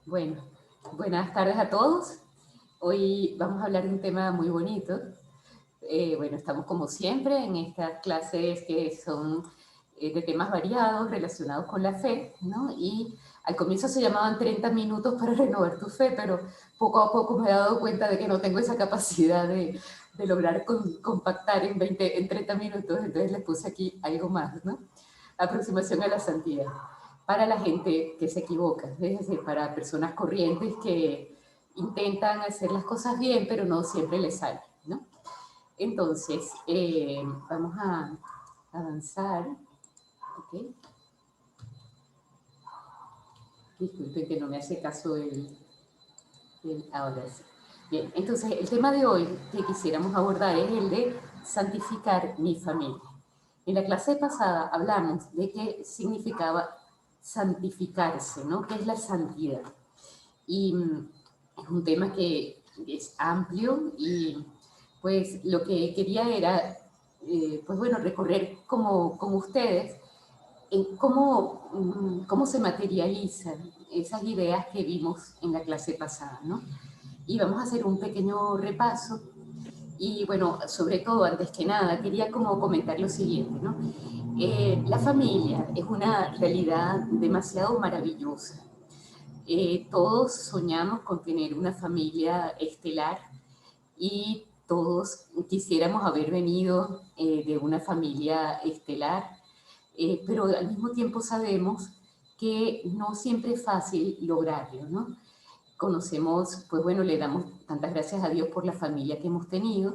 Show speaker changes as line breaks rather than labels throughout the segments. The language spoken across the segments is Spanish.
Bueno, buenas tardes a todos. Hoy vamos a hablar de un tema muy bonito. Bueno, estamos como siempre en estas clases que son de temas variados relacionados con la fe, ¿no? Y al comienzo se llamaban 30 minutos para renovar tu fe, pero poco a poco me he dado cuenta de que no tengo esa capacidad de lograr compactar en 30 minutos, entonces les puse aquí algo más, ¿no? Aproximación a la santidad para la gente que se equivoca, es decir, para personas corrientes que intentan hacer las cosas bien, pero no siempre les sale, ¿no? Entonces, vamos a avanzar. ¿Ok? Disculpen que no me hace caso ahora sí. Bien, entonces el tema de hoy que quisiéramos abordar es el de santificar mi familia. En la clase pasada hablamos de qué significaba santificarse, ¿no? ¿Qué es la santidad? Y es un tema que es amplio y pues lo que quería era, pues bueno, recorrer como ustedes en cómo se materializan esas ideas que vimos en la clase pasada, ¿no? Y vamos a hacer un pequeño repaso y bueno, sobre todo, antes que nada, quería como comentar lo siguiente, ¿no? La familia es una realidad demasiado maravillosa. Todos soñamos con tener una familia estelar y todos quisiéramos haber venido de una familia estelar, pero al mismo tiempo sabemos que no siempre es fácil lograrlo, ¿no? Conocemos, pues bueno, le damos tantas gracias a Dios por la familia que hemos tenido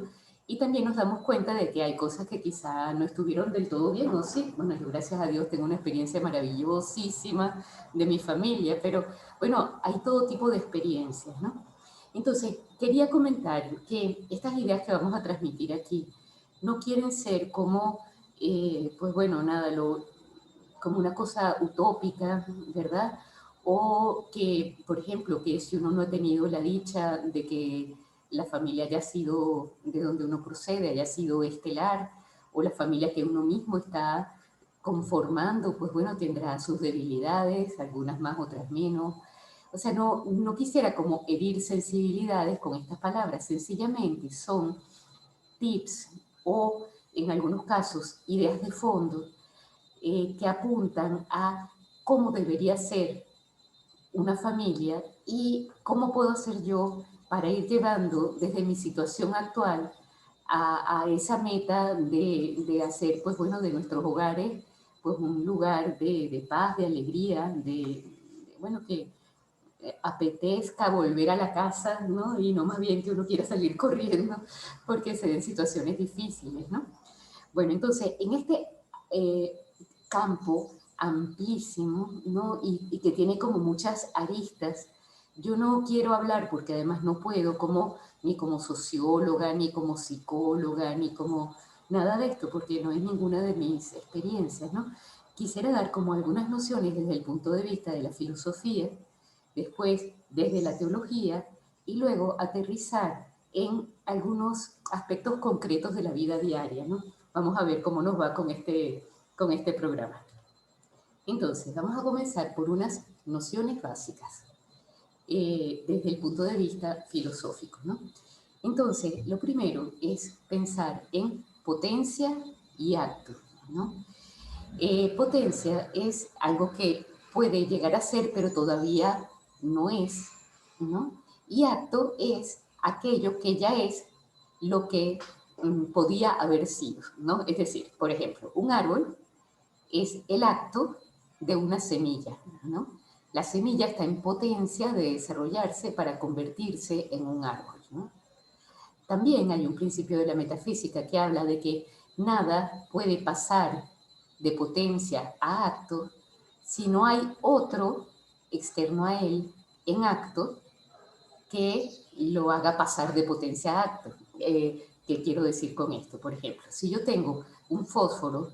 y también nos damos cuenta de que hay cosas que quizá no estuvieron del todo bien, ¿no? Sí, bueno, yo gracias a Dios tengo una experiencia maravillosísima de mi familia, pero bueno, hay todo tipo de experiencias, ¿no? Entonces, quería comentar que estas ideas que vamos a transmitir aquí no quieren ser como, pues bueno, nada, como una cosa utópica, ¿verdad? O que, por ejemplo, que si uno no ha tenido la dicha de que la familia haya sido de donde uno procede, haya sido estelar, o la familia que uno mismo está conformando, pues bueno, tendrá sus debilidades, algunas más, otras menos. O sea, no quisiera como herir sensibilidades con estas palabras, sencillamente son tips o en algunos casos ideas de fondo que apuntan a cómo debería ser una familia y cómo puedo hacer yo para ir llevando desde mi situación actual a esa meta de hacer, pues bueno, de nuestros hogares, pues un lugar de paz, de alegría, bueno, que apetezca volver a la casa, ¿no? Y no más bien que uno quiera salir corriendo porque se den situaciones difíciles, ¿no? Bueno, entonces, en este eh, campo amplísimo, ¿no? Y que tiene como muchas aristas, yo no quiero hablar, porque además no puedo, ni como socióloga, ni como psicóloga, ni como nada de esto, porque no es ninguna de mis experiencias, ¿no? Quisiera dar como algunas nociones desde el punto de vista de la filosofía, después desde la teología, y luego aterrizar en algunos aspectos concretos de la vida diaria, ¿no? Vamos a ver cómo nos va con este programa. Entonces, vamos a comenzar por unas nociones básicas desde el punto de vista filosófico, ¿no? Entonces, lo primero es pensar en potencia y acto, ¿no? Potencia es algo que puede llegar a ser, pero todavía no es, ¿no? Y acto es aquello que ya es lo que podía haber sido, ¿no? Es decir, por ejemplo, un árbol es el acto de una semilla, ¿no? La semilla está en potencia de desarrollarse para convertirse en un árbol, ¿no? También hay un principio de la metafísica que habla de que nada puede pasar de potencia a acto si no hay otro externo a él en acto que lo haga pasar de potencia a acto. ¿Qué quiero decir con esto? Por ejemplo, si yo tengo un fósforo,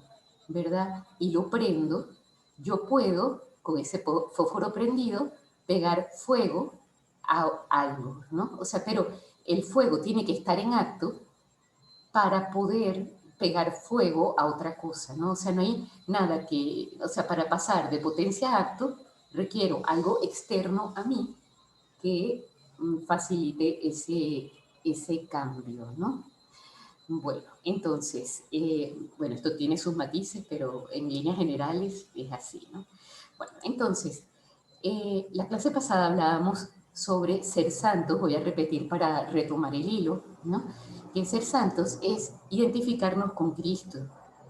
¿verdad? Y lo prendo, yo puedo, con ese fósforo prendido, pegar fuego a algo, ¿no? O sea, pero el fuego tiene que estar en acto para poder pegar fuego a otra cosa, ¿no? O sea, no hay nada que, o sea, para pasar de potencia a acto, requiero algo externo a mí que facilite ese cambio, ¿no? Bueno, entonces, bueno, esto tiene sus matices, pero en líneas generales es así, ¿no? Bueno, entonces, la clase pasada hablábamos sobre ser santos, voy a repetir para retomar el hilo, ¿no? Que ser santos es identificarnos con Cristo,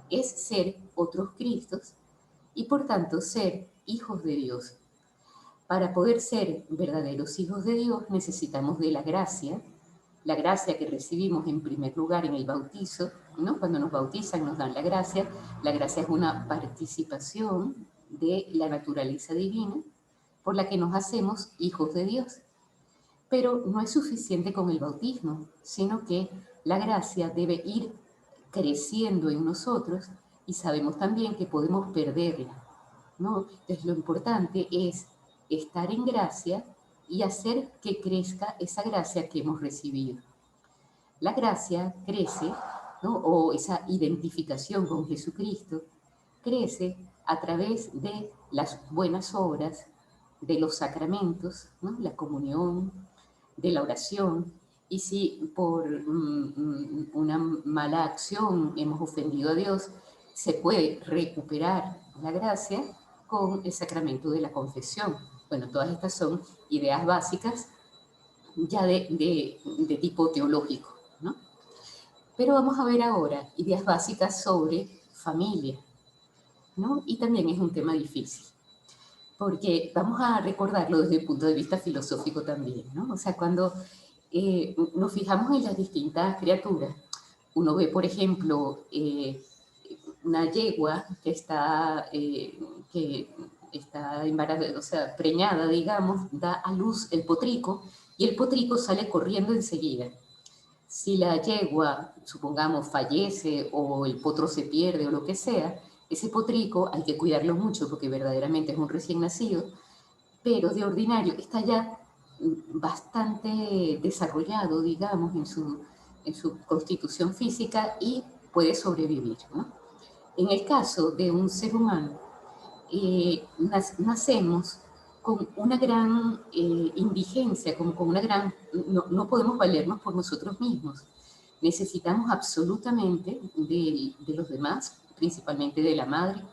es ser otros Cristos y por tanto ser hijos de Dios. Para poder ser verdaderos hijos de Dios necesitamos de la gracia que recibimos en primer lugar en el bautizo, ¿no? Cuando nos bautizan nos dan la gracia es una participación de la naturaleza divina por la que nos hacemos hijos de Dios. Pero no es suficiente con el bautismo, sino que la gracia debe ir creciendo en nosotros y sabemos también que podemos perderla, ¿no? Entonces lo importante es estar en gracia y hacer que crezca esa gracia que hemos recibido. La gracia crece, ¿no? O esa identificación con Jesucristo crece a través de las buenas obras, de los sacramentos, ¿no? La comunión, de la oración, y si por una mala acción hemos ofendido a Dios, se puede recuperar la gracia con el sacramento de la confesión. Bueno, todas estas son ideas básicas ya de tipo teológico, ¿no? Pero vamos a ver ahora ideas básicas sobre familia, ¿no? Y también es un tema difícil, porque vamos a recordarlo desde el punto de vista filosófico también, ¿no? O sea, cuando nos fijamos en las distintas criaturas, uno ve, por ejemplo, una yegua que está embarazada, o sea, preñada, digamos, da a luz el potrico y el potrico sale corriendo enseguida. Si la yegua, supongamos, fallece o el potro se pierde o lo que sea, ese potrico hay que cuidarlo mucho porque verdaderamente es un recién nacido, pero de ordinario está ya bastante desarrollado, digamos, en su constitución física y puede sobrevivir, ¿no? En el caso de un ser humano, nacemos con una gran indigencia, con una gran... No podemos valernos por nosotros mismos. Necesitamos absolutamente de los demás, principalmente de la madre,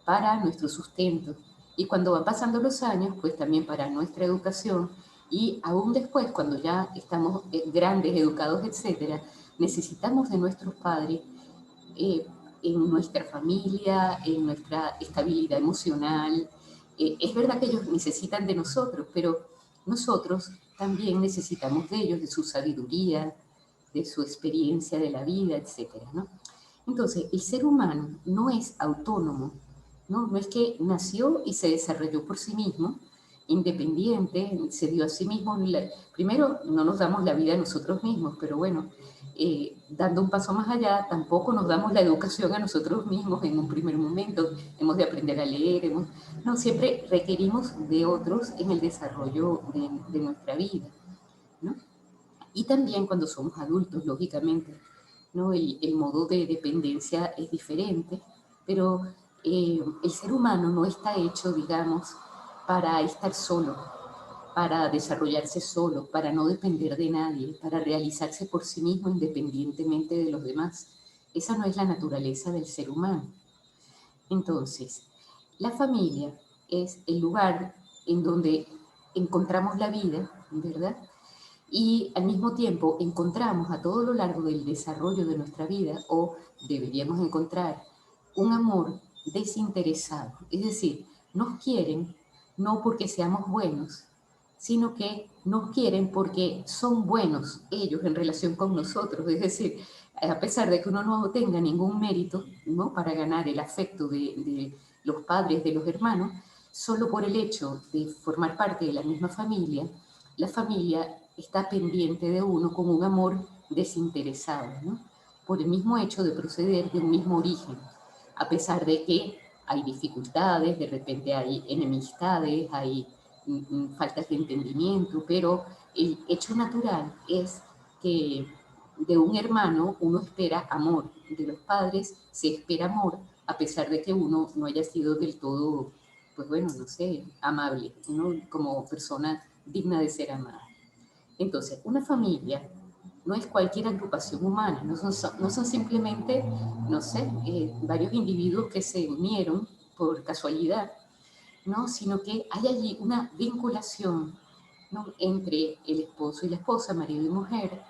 para nuestro sustento. Y cuando van pasando los años, pues también para nuestra educación y aún después, cuando ya estamos grandes, educados, etcétera, necesitamos de nuestros padres eh, en nuestra familia, en nuestra estabilidad emocional. Es verdad que ellos necesitan de nosotros, pero nosotros también necesitamos de ellos, de su sabiduría, de su experiencia de la vida, etcétera, ¿no? Entonces, el ser humano no es autónomo, ¿no? No es que nació y se desarrolló por sí mismo, independiente, se dio a sí mismo. Primero, no nos damos la vida a nosotros mismos, pero bueno, dando un paso más allá, tampoco nos damos la educación a nosotros mismos en un primer momento. Hemos de aprender a leer, no, siempre requerimos de otros en el desarrollo de nuestra vida, ¿no? Y también cuando somos adultos, lógicamente, ¿no? El modo de dependencia es diferente, pero el ser humano no está hecho, digamos, para estar solo, para desarrollarse solo, para no depender de nadie, para realizarse por sí mismo independientemente de los demás. Esa no es la naturaleza del ser humano. Entonces, la familia es el lugar en donde encontramos la vida, ¿verdad? Y al mismo tiempo encontramos a todo lo largo del desarrollo de nuestra vida, o deberíamos encontrar, un amor desinteresado. Es decir, nos quieren no porque seamos buenos, sino que nos quieren porque son buenos ellos en relación con nosotros. Es decir, a pesar de que uno no tenga ningún mérito, ¿no? Para ganar el afecto de los padres, de los hermanos, solo por el hecho de formar parte de la misma familia, la familia está pendiente de uno con un amor desinteresado, ¿no? Por el mismo hecho de proceder de un mismo origen, a pesar de que hay dificultades, de repente hay enemistades, hay faltas de entendimiento, pero el hecho natural es que de un hermano uno espera amor, de los padres se espera amor, a pesar de que uno no haya sido del todo, pues bueno, no sé, amable, ¿no? Como persona digna de ser amada. Entonces, una familia no es cualquier agrupación humana, no son simplemente, no sé, varios individuos que se unieron por casualidad, ¿no? Sino que hay allí una vinculación, ¿no? Entre el esposo y la esposa, marido y mujer,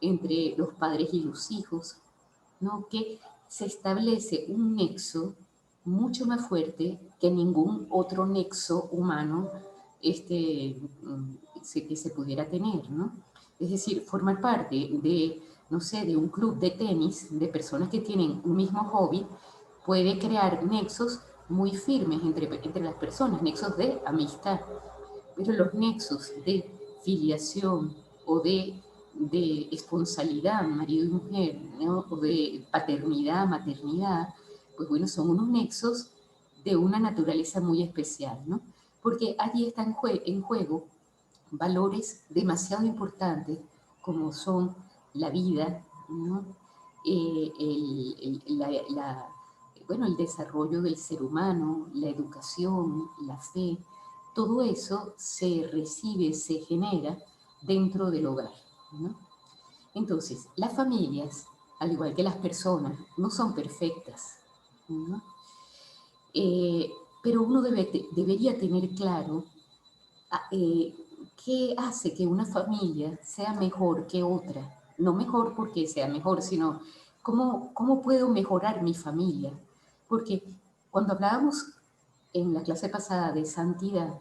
entre los padres y los hijos, ¿no? Que se establece un nexo mucho más fuerte que ningún otro nexo humano que se pudiera tener, ¿no? Es decir, formar parte de, no sé, de un club de tenis, de personas que tienen un mismo hobby, puede crear nexos muy firmes entre las personas, nexos de amistad. Pero los nexos de filiación o de esponsalidad, marido y mujer, ¿no? O de paternidad, maternidad, pues bueno, son unos nexos de una naturaleza muy especial, ¿no? Porque allí están en juego valores demasiado importantes como son la vida, ¿no? Bueno, el desarrollo del ser humano, la educación, la fe, todo eso se recibe, se genera dentro del hogar, ¿no? Entonces, las familias, al igual que las personas, no son perfectas, ¿no? Eh, pero uno debería tener claro eh, qué hace que una familia sea mejor que otra. No mejor porque sea mejor, sino cómo puedo mejorar mi familia. Porque cuando hablábamos en la clase pasada de santidad,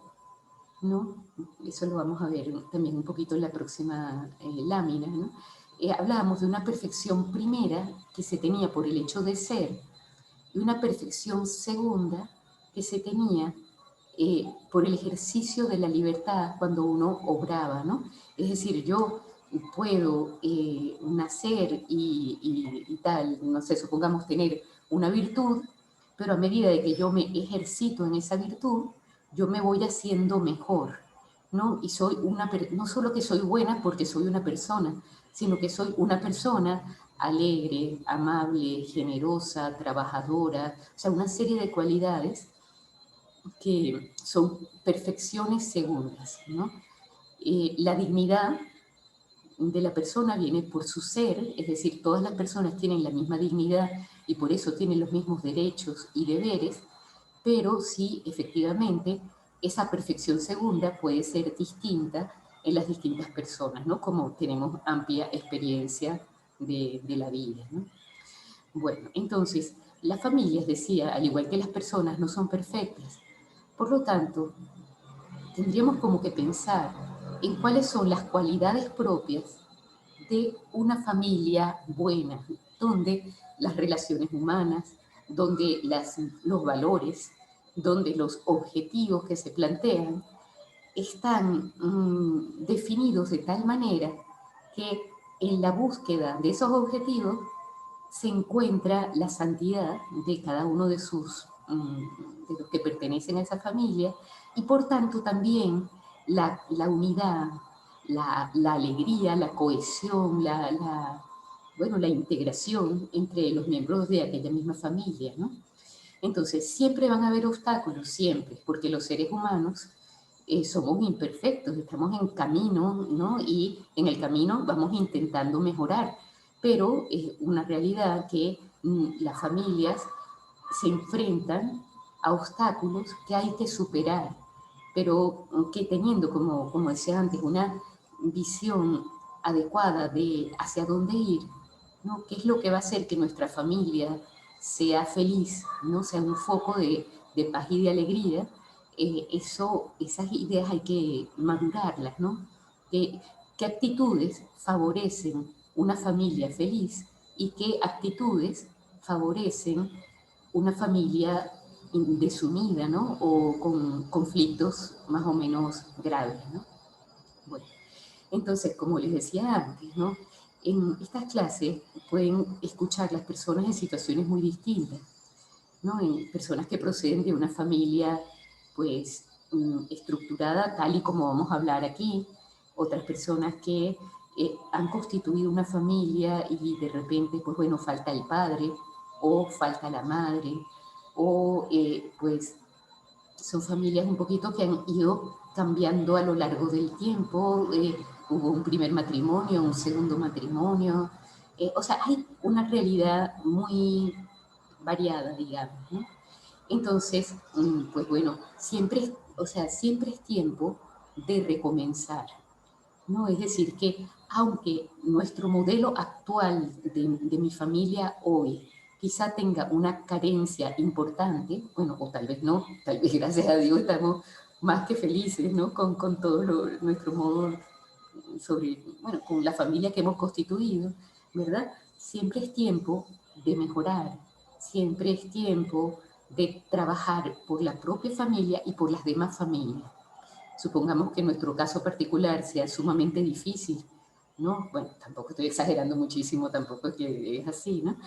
¿no? Eso lo vamos a ver también un poquito en la próxima lámina, ¿no? Hablábamos de una perfección primera que se tenía por el hecho de ser y una perfección segunda que se tenía por el ejercicio de la libertad cuando uno obraba, ¿no? Es decir, yo puedo nacer y tal, no sé, supongamos tener una virtud, pero a medida de que yo me ejercito en esa virtud, yo me voy haciendo mejor, ¿no? Y soy no solo que soy buena porque soy una persona, sino que soy una persona alegre, amable, generosa, trabajadora, o sea, una serie de cualidades que son perfecciones segundas, ¿no? La dignidad de la persona viene por su ser, es decir, todas las personas tienen la misma dignidad y por eso tienen los mismos derechos y deberes, pero sí, efectivamente, esa perfección segunda puede ser distinta en las distintas personas, ¿no? Como tenemos amplia experiencia de la vida, ¿no? Bueno, entonces, las familias, decía, al igual que las personas, no son perfectas. Por lo tanto, tendríamos como que pensar en cuáles son las cualidades propias de una familia buena, donde las relaciones humanas, donde los valores, donde los objetivos que se plantean están definidos de tal manera que en la búsqueda de esos objetivos se encuentra la santidad de cada uno de los que pertenecen a esa familia y por tanto también la unidad, la alegría, la cohesión, bueno, la integración entre los miembros de aquella misma familia, ¿no? Entonces, siempre van a haber obstáculos, siempre, porque los seres humanos somos imperfectos, estamos en camino, ¿no? Y en el camino vamos intentando mejorar, pero es una realidad que las familias se enfrentan a obstáculos que hay que superar, pero que teniendo, como decía antes, una visión adecuada de hacia dónde ir, ¿no? ¿Qué es lo que va a hacer que nuestra familia sea feliz, ¿no? Sea un foco de paz y de alegría? Esas ideas hay que madurarlas, ¿no? ¿Qué actitudes favorecen una familia feliz y qué actitudes favorecen una familia desunida, ¿no? O con conflictos más o menos graves, ¿no? Bueno, entonces, como les decía antes, ¿no? En estas clases pueden escuchar las personas en situaciones muy distintas, ¿no? En personas que proceden de una familia, pues, estructurada tal y como vamos a hablar aquí, otras personas que han constituido una familia y de repente, pues bueno, falta el padre o falta la madre o pues son familias un poquito que han ido cambiando a lo largo del tiempo. Hubo un primer matrimonio, un segundo matrimonio. O sea, hay una realidad muy variada, digamos, ¿no? Entonces, pues bueno, siempre, o sea, siempre es tiempo de recomenzar, ¿no? Es decir, que aunque nuestro modelo actual de mi familia hoy quizá tenga una carencia importante, bueno, o tal vez no, tal vez gracias a Dios estamos más que felices, ¿no? Con todo nuestro modo sobre, bueno, con la familia que hemos constituido, ¿verdad? Siempre es tiempo de mejorar, siempre es tiempo de trabajar por la propia familia y por las demás familias. Supongamos que nuestro caso particular sea sumamente difícil, ¿no? Bueno, tampoco estoy exagerando muchísimo, tampoco es que es así, ¿no?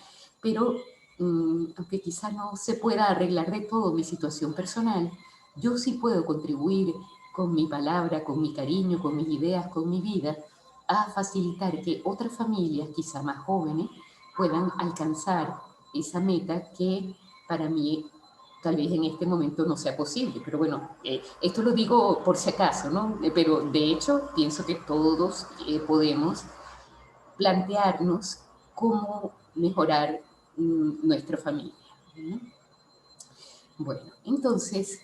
Pero aunque quizá no se pueda arreglar de todo mi situación personal, yo sí puedo contribuir con mi palabra, con mi cariño, con mis ideas, con mi vida, a facilitar que otras familias, quizá más jóvenes, puedan alcanzar esa meta que para mí tal vez en este momento no sea posible, pero bueno, esto lo digo por si acaso, ¿no? Pero de hecho pienso que todos podemos plantearnos cómo mejorar nuestra familia, ¿no? Bueno, entonces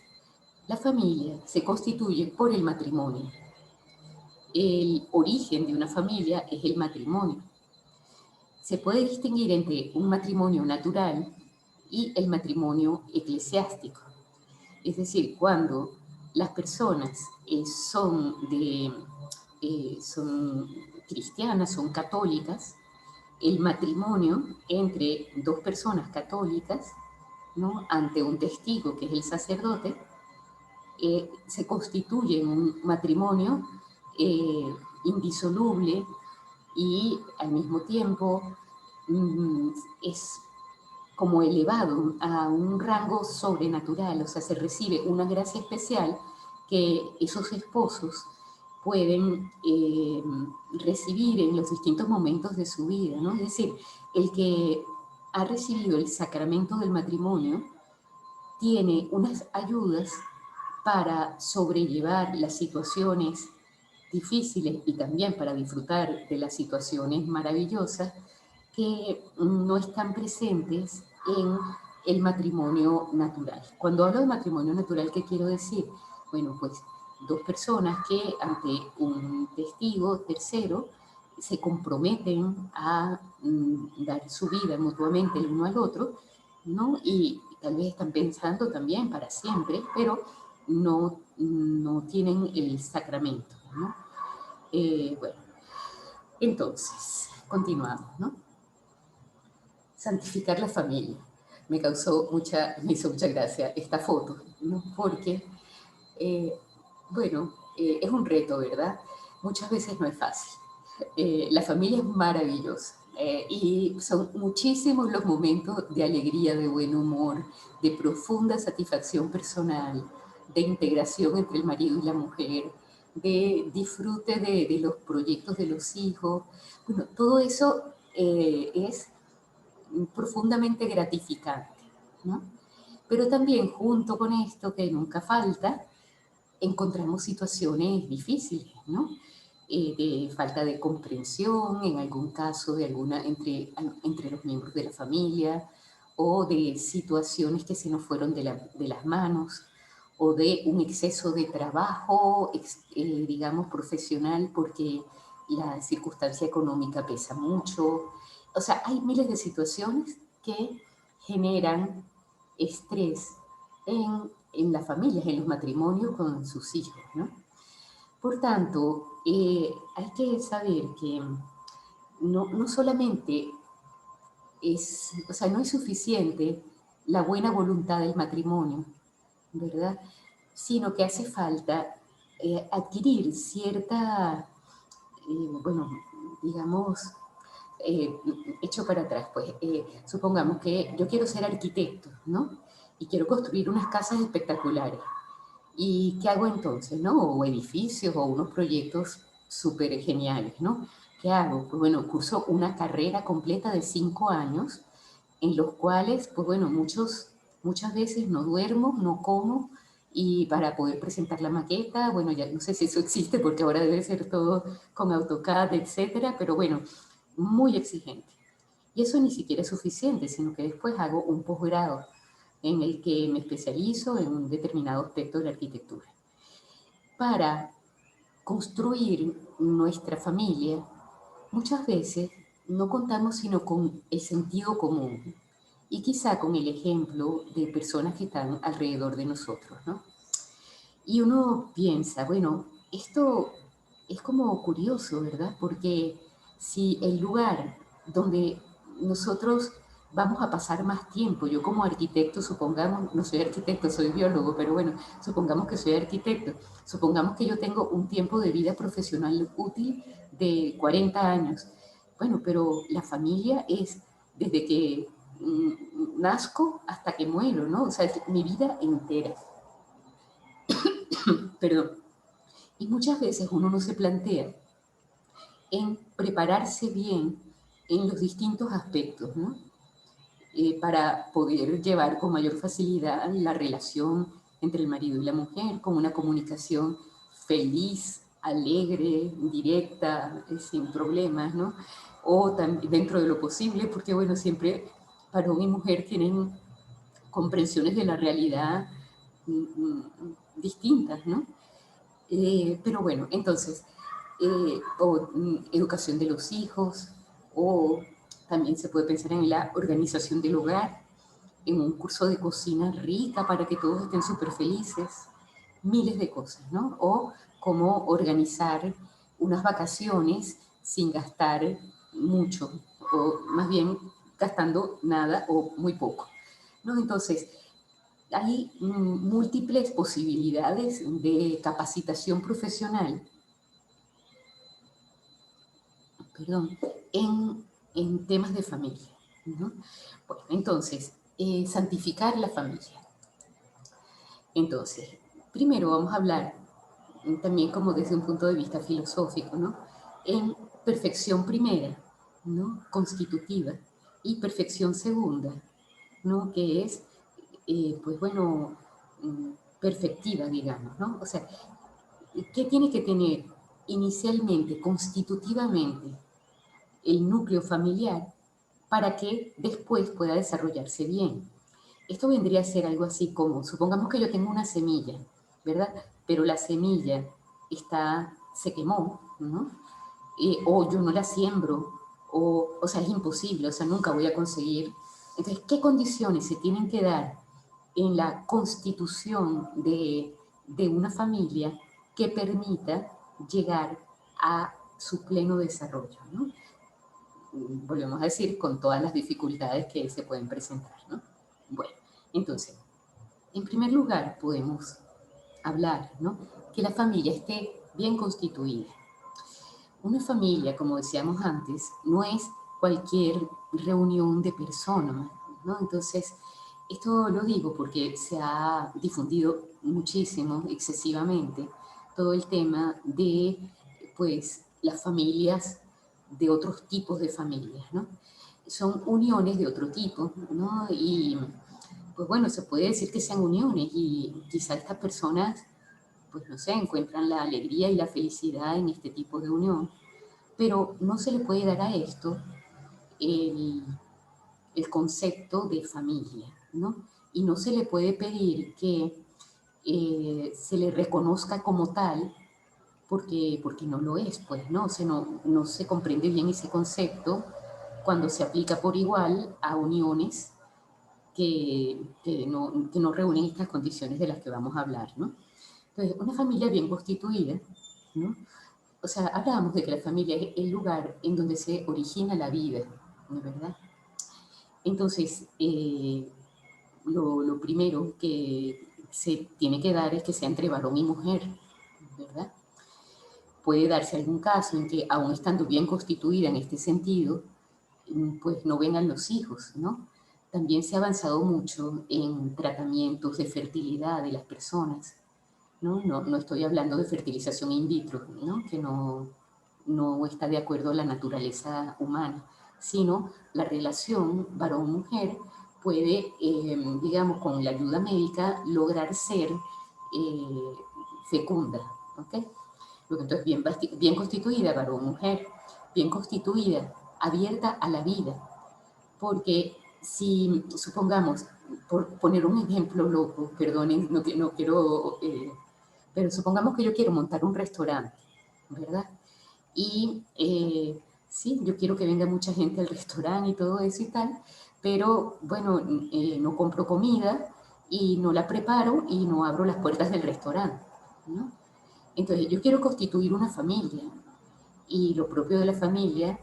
la familia se constituye por el matrimonio. El origen de una familia es el matrimonio. Se puede distinguir entre un matrimonio natural y el matrimonio eclesiástico. Es decir, cuando las personas son cristianas, son católicas, el matrimonio entre dos personas católicas, ¿no? Ante un testigo que es el sacerdote, se constituye en un matrimonio eh, indisoluble y al mismo tiempo mm, es como elevado a un rango sobrenatural, o sea, se recibe una gracia especial que esos esposos pueden recibir en los distintos momentos de su vida, ¿no? Es decir, el que ha recibido el sacramento del matrimonio tiene unas ayudas para sobrellevar las situaciones difíciles y también para disfrutar de las situaciones maravillosas que no están presentes en el matrimonio natural. Cuando hablo de matrimonio natural, ¿qué quiero decir? Bueno, pues dos personas que ante un testigo tercero se comprometen a dar su vida mutuamente el uno al otro, ¿no? Y tal vez están pensando también para siempre, pero no tienen el sacramento, ¿no? Bueno, entonces, continuamos, ¿no? Santificar la familia. Me hizo mucha gracia esta foto, ¿no? Porque, eh, bueno, es un reto, ¿verdad? Muchas veces no es fácil. La familia es maravillosa y son muchísimos los momentos de alegría, de buen humor, de profunda satisfacción personal, de integración entre el marido y la mujer, de disfrute de los proyectos de los hijos. Bueno, todo eso es profundamente gratificante, ¿no? Pero también junto con esto, que nunca falta, encontramos situaciones difíciles, ¿no? De falta de comprensión, en algún caso de entre los miembros de la familia, o de situaciones que se nos fueron de las manos, o de un exceso de trabajo, digamos, profesional, porque la circunstancia económica pesa mucho. O sea, hay miles de situaciones que generan estrés en las familias, en los matrimonios con sus hijos, ¿no? Por tanto, hay que saber que no solamente o sea, no es suficiente la buena voluntad del matrimonio, ¿verdad? Sino que hace falta adquirir cierta, bueno, digamos, eh, hecho para atrás, pues supongamos que yo quiero ser arquitecto, ¿no? Y quiero construir unas casas espectaculares. ¿Y qué hago entonces, no? O edificios o unos proyectos súper geniales, ¿no? ¿Qué hago? Pues bueno, curso una carrera completa de 5 años en los cuales, pues bueno, muchas veces no duermo, no como, Y para poder presentar la maqueta, bueno, ya no sé si eso existe porque ahora debe ser todo con AutoCAD, etcétera, pero bueno, muy exigente. Y eso ni siquiera es suficiente, sino que después hago un posgrado en el que me especializo en un determinado aspecto de la arquitectura. Para construir nuestra familia, muchas veces no contamos sino con el sentido común y quizá con el ejemplo de personas que están alrededor de nosotros, ¿no? Y uno piensa, bueno, esto es como curioso, ¿verdad? Porque si el lugar donde nosotros vamos a pasar más tiempo, yo como arquitecto, supongamos, no soy arquitecto, soy biólogo, pero bueno, supongamos que soy arquitecto, supongamos que yo tengo un tiempo de vida profesional útil de 40 años. Bueno, pero la familia es desde que nazco hasta que muero, ¿no? O sea, es mi vida entera. Perdón. Y muchas veces uno no se plantea en prepararse bien en los distintos aspectos, ¿no? Para poder llevar con mayor facilidad la relación entre el marido y la mujer, con una comunicación feliz, alegre, directa, sin problemas, ¿no? O también dentro de lo posible, porque bueno, siempre varón y mujer tienen comprensiones de la realidad distintas, ¿no? Pero bueno, entonces, educación de los hijos, o también se puede pensar en la organización del hogar, en un curso de cocina rica para que todos estén súper felices, miles de cosas, ¿no? O cómo organizar unas vacaciones sin gastar mucho, o más bien gastando nada o muy poco, ¿no? Entonces, hay múltiples posibilidades de capacitación profesional, perdón, en temas de familia, ¿no? Bueno, entonces, santificar la familia. Entonces, primero vamos a hablar también como desde un punto de vista filosófico, ¿no? En perfección primera, ¿no? Constitutiva, y perfección segunda, ¿no? Que es, pues bueno, perfectiva, digamos, ¿no? O sea, ¿qué tiene que tener inicialmente, constitutivamente, el núcleo familiar para que después pueda desarrollarse bien? Esto vendría a ser algo así como, supongamos que yo tengo una semilla, ¿verdad? Pero la semilla se quemó, ¿no? O yo no la siembro, o sea, es imposible, o sea, nunca voy a conseguir. Entonces, ¿qué condiciones se tienen que dar en la constitución de una familia que permita llegar a su pleno desarrollo, ¿no? Volvemos a decir, con todas las dificultades que se pueden presentar, ¿no? Bueno, entonces, en primer lugar podemos hablar, ¿no? Que la familia esté bien constituida. Una familia, como decíamos antes, no es cualquier reunión de personas, ¿no? Entonces, esto lo digo porque se ha difundido muchísimo, excesivamente, todo el tema de, pues, las familias, de otros tipos de familias, ¿no? Son uniones de otro tipo, ¿no? Y, pues bueno, se puede decir que sean uniones y quizá estas personas, pues no sé, encuentran la alegría y la felicidad en este tipo de unión, pero no se le puede dar a esto el, el concepto de familia, ¿no? Y no se le puede pedir que se le reconozca como tal porque no lo es, pues, ¿no? O sea, no se comprende bien ese concepto cuando se aplica por igual a uniones que no reúnen estas condiciones de las que vamos a hablar, ¿no? Entonces, una familia bien constituida, ¿no? O sea, hablábamos de que la familia es el lugar en donde se origina la vida, ¿no es verdad? Entonces, lo primero que se tiene que dar es que sea entre varón y mujer, ¿verdad? Puede darse algún caso en que, aun estando bien constituida en este sentido, pues no vengan los hijos, ¿no? También se ha avanzado mucho en tratamientos de fertilidad de las personas, ¿no? No estoy hablando de fertilización in vitro, ¿no? Que no está de acuerdo a la naturaleza humana, sino la relación varón-mujer puede, digamos, con la ayuda médica, lograr ser eh, fecunda, ¿ok? Luego, entonces, bien constituida, varón, mujer, bien constituida, abierta a la vida, porque si, supongamos, por poner un ejemplo loco, perdonen, no quiero, pero supongamos que yo quiero montar un restaurante, ¿verdad? Y sí, yo quiero que venga mucha gente al restaurante y todo eso y tal, pero bueno, no compro comida y no la preparo y no abro las puertas del restaurante, ¿no? Entonces, yo quiero constituir una familia y lo propio de la familia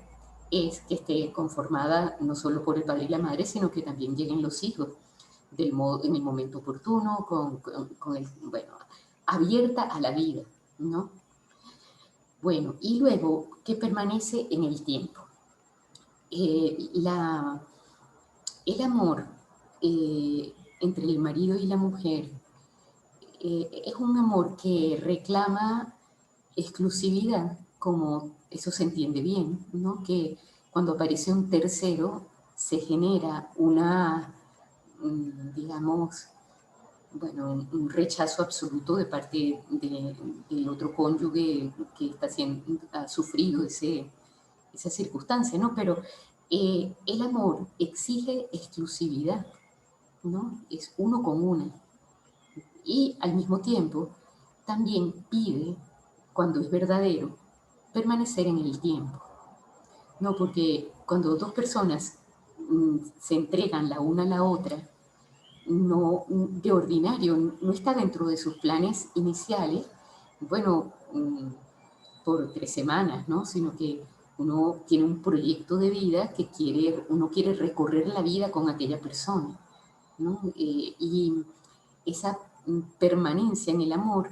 es que esté conformada no solo por el padre y la madre, sino que también lleguen los hijos en el momento oportuno, bueno, abierta a la vida, ¿no? Bueno, y luego que permanece en el tiempo. Eh, la, el amor entre el marido y la mujer es un amor que reclama exclusividad, como eso se entiende bien, ¿no? Que cuando aparece un tercero se genera una, digamos, bueno, un rechazo absoluto de parte del otro cónyuge que ha sufrido esa circunstancia, ¿no? Pero el amor exige exclusividad, ¿no? Es uno con una. Y al mismo tiempo también pide, cuando es verdadero, permanecer en el tiempo, ¿no? Porque cuando dos personas se entregan la una a la otra, no, de ordinario, no está dentro de sus planes iniciales, bueno, por 3 semanas, ¿no? Sino que uno tiene un proyecto de vida que uno quiere recorrer la vida con aquella persona, ¿no? Y esa permanencia en el amor,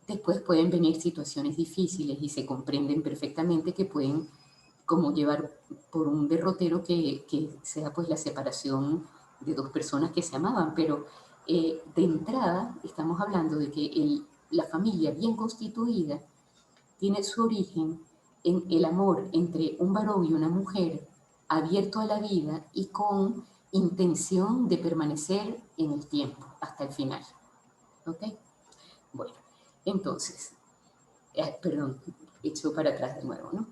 después pueden venir situaciones difíciles y se comprenden perfectamente que pueden como llevar por un derrotero que sea pues la separación de dos personas que se amaban, pero de entrada estamos hablando de que la familia bien constituida tiene su origen en el amor entre un varón y una mujer abierto a la vida y con intención de permanecer en el tiempo hasta el final. ¿Ok? Bueno, entonces, perdón, echo para atrás de nuevo, ¿no?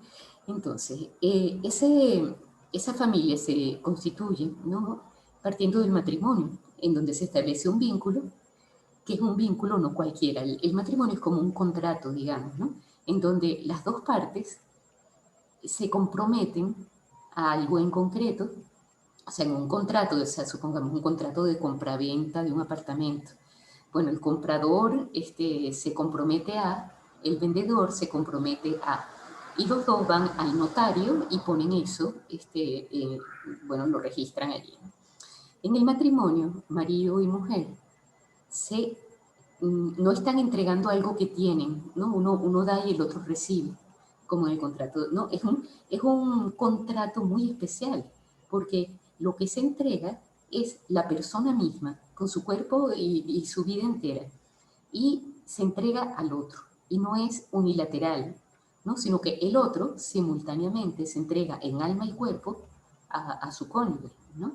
Entonces, esa familia se constituye, ¿no? Partiendo del matrimonio, en donde se establece un vínculo, que es un vínculo no cualquiera. El matrimonio es como un contrato, digamos, ¿no? En donde las dos partes se comprometen a algo en concreto, o sea, en un contrato, o sea, supongamos un contrato de compraventa de un apartamento. Bueno, el comprador se compromete a, el vendedor se compromete a, y los dos van al notario y ponen eso, bueno, lo registran allí. En el matrimonio, marido y mujer no están entregando algo que tienen, ¿no? Uno da y el otro recibe, como en el contrato. No, es un contrato muy especial, porque lo que se entrega es la persona misma, con su cuerpo y su vida entera, y se entrega al otro, y no es unilateral, ¿no? Sino que el otro simultáneamente se entrega en alma y cuerpo a su cónyuge, ¿no?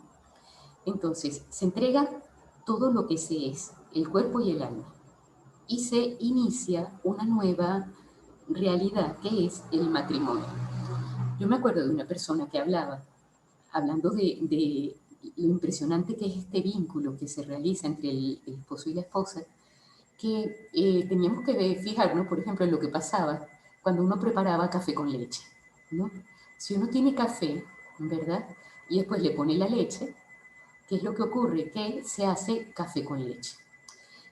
Entonces, se entrega todo lo que se es, el cuerpo y el alma, y se inicia una nueva realidad que es el matrimonio. Yo me acuerdo de una persona que hablando de lo impresionante que es este vínculo que se realiza entre el esposo y la esposa, que teníamos que fijarnos, por ejemplo, en lo que pasaba cuando uno preparaba café con leche, ¿no? Si uno tiene café, ¿verdad? Y después le pone la leche, ¿qué es lo que ocurre? Que se hace café con leche.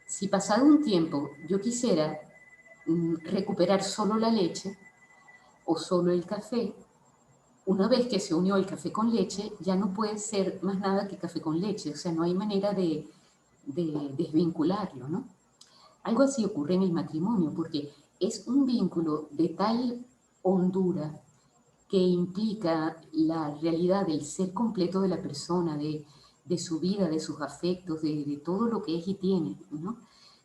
Si pasado un tiempo yo quisiera recuperar solo la leche o solo el café, una vez que se unió el café con leche, ya no puede ser más nada que café con leche, o sea, no hay manera de desvincularlo, ¿no? Algo así ocurre en el matrimonio, porque es un vínculo de tal hondura que implica la realidad del ser completo de la persona, de su vida, de sus afectos, de todo lo que es y tiene, ¿no?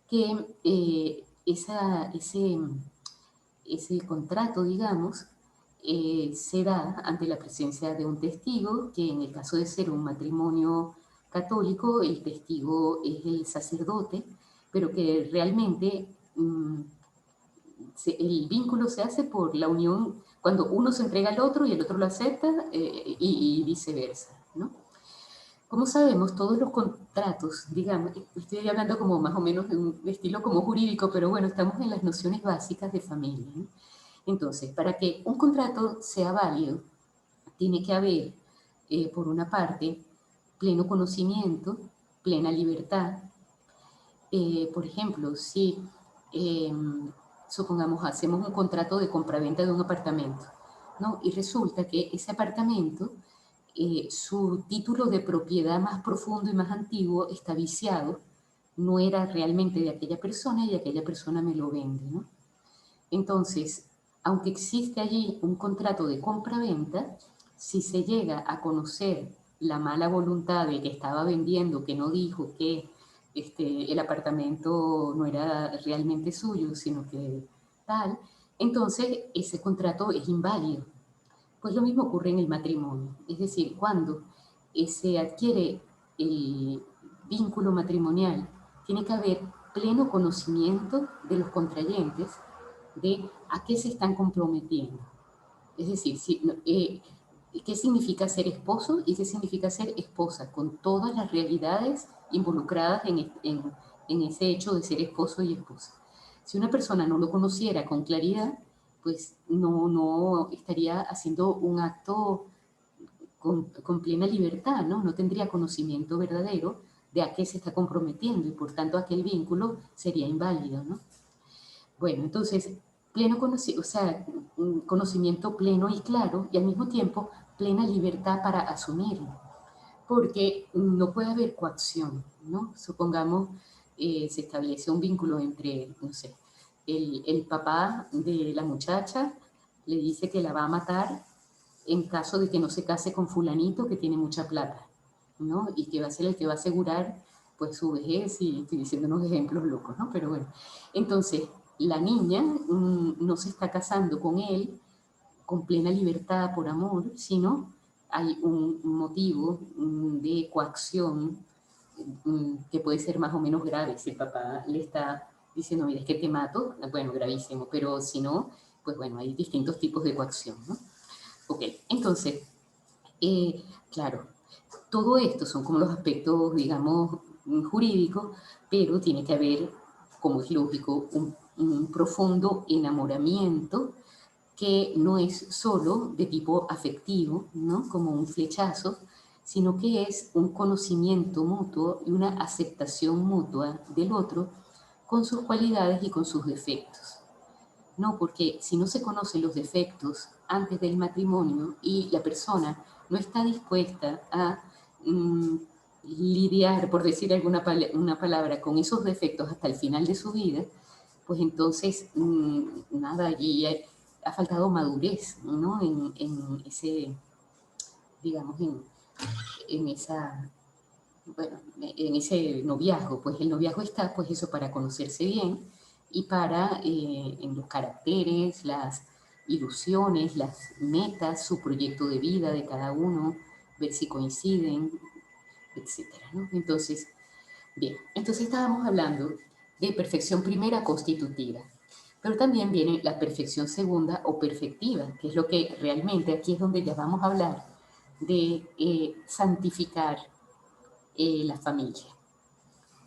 Que ese contrato, digamos, se da ante la presencia de un testigo, que en el caso de ser un matrimonio católico, el testigo es el sacerdote, pero que realmente el vínculo se hace por la unión, cuando uno se entrega al otro y el otro lo acepta, y viceversa, ¿no? Como sabemos, todos los contratos, digamos, estoy hablando como más o menos de un estilo como jurídico, pero bueno, estamos en las nociones básicas de familia, ¿no? Entonces, para que un contrato sea válido, tiene que haber, por una parte, pleno conocimiento, plena libertad. Por ejemplo, si eh, supongamos hacemos un contrato de compraventa de un apartamento, ¿no? Y resulta que ese apartamento, su título de propiedad más profundo y más antiguo está viciado, no era realmente de aquella persona y aquella persona me lo vende, ¿no? Entonces, aunque existe allí un contrato de compra-venta, si se llega a conocer la mala voluntad de que estaba vendiendo, que no dijo que el apartamento no era realmente suyo, sino que tal, entonces ese contrato es inválido. Pues lo mismo ocurre en el matrimonio. Es decir, cuando se adquiere el vínculo matrimonial, tiene que haber pleno conocimiento de los contrayentes de a qué se están comprometiendo. Es decir, qué significa ser esposo y qué significa ser esposa, con todas las realidades involucradas en ese hecho de ser esposo y esposa. Si una persona no lo conociera con claridad, pues no estaría haciendo un acto con plena libertad, ¿no? No tendría conocimiento verdadero de a qué se está comprometiendo y por tanto aquel vínculo sería inválido, ¿no? Bueno, entonces, o sea, un conocimiento pleno y claro y al mismo tiempo plena libertad para asumirlo, porque no puede haber coacción, ¿no? Supongamos, se establece un vínculo entre, no sé, el papá de la muchacha le dice que la va a matar en caso de que no se case con fulanito que tiene mucha plata, ¿no? Y que va a ser el que va a asegurar pues su vejez, y estoy diciendo unos ejemplos locos, ¿no? Pero bueno, entonces la niña no se está casando con él con plena libertad por amor, sino hay un motivo de coacción que puede ser más o menos grave. Si el papá le está diciendo, mira, es que te mato, bueno, gravísimo, pero si no, pues bueno, hay distintos tipos de coacción, ¿no? Ok, entonces, claro, todo esto son como los aspectos, digamos, jurídicos, pero tiene que haber, como es lógico, un profundo enamoramiento que no es solo de tipo afectivo, ¿no? Como un flechazo, sino que es un conocimiento mutuo y una aceptación mutua del otro con sus cualidades y con sus defectos. No, porque si no se conocen los defectos antes del matrimonio y la persona no está dispuesta a mm, lidiar, por decir una palabra, con esos defectos hasta el final de su vida, pues entonces, nada, allí ha faltado madurez, ¿no? En ese, digamos, en esa, bueno, en ese noviazgo. Pues el noviazgo está, pues eso, para conocerse bien y para, en los caracteres, las ilusiones, las metas, su proyecto de vida de cada uno, ver si coinciden, etcétera, ¿no? Entonces, bien, entonces estábamos hablando de perfección primera constitutiva, pero también viene la perfección segunda o perfectiva, que es lo que realmente aquí es donde ya vamos a hablar de santificar la familia,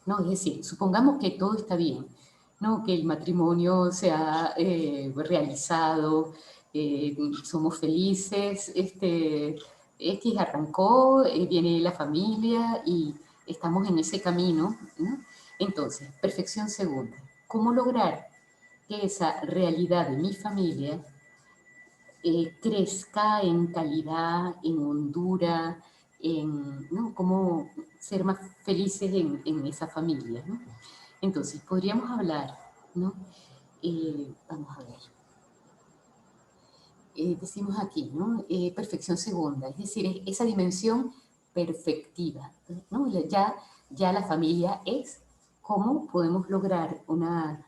¿no? Es decir, supongamos que todo está bien, ¿no? Que el matrimonio se ha realizado, somos felices, X arrancó, viene la familia y estamos en ese camino, ¿no? Entonces, perfección segunda. ¿Cómo lograr que esa realidad de mi familia crezca en calidad, en hondura, ¿no? Cómo ser más felices en esa familia, ¿no? Entonces, podríamos hablar, ¿no? Vamos a ver. Decimos aquí, ¿no? Perfección segunda, es decir, esa dimensión perfectiva, ¿no? Ya la familia es cómo podemos lograr una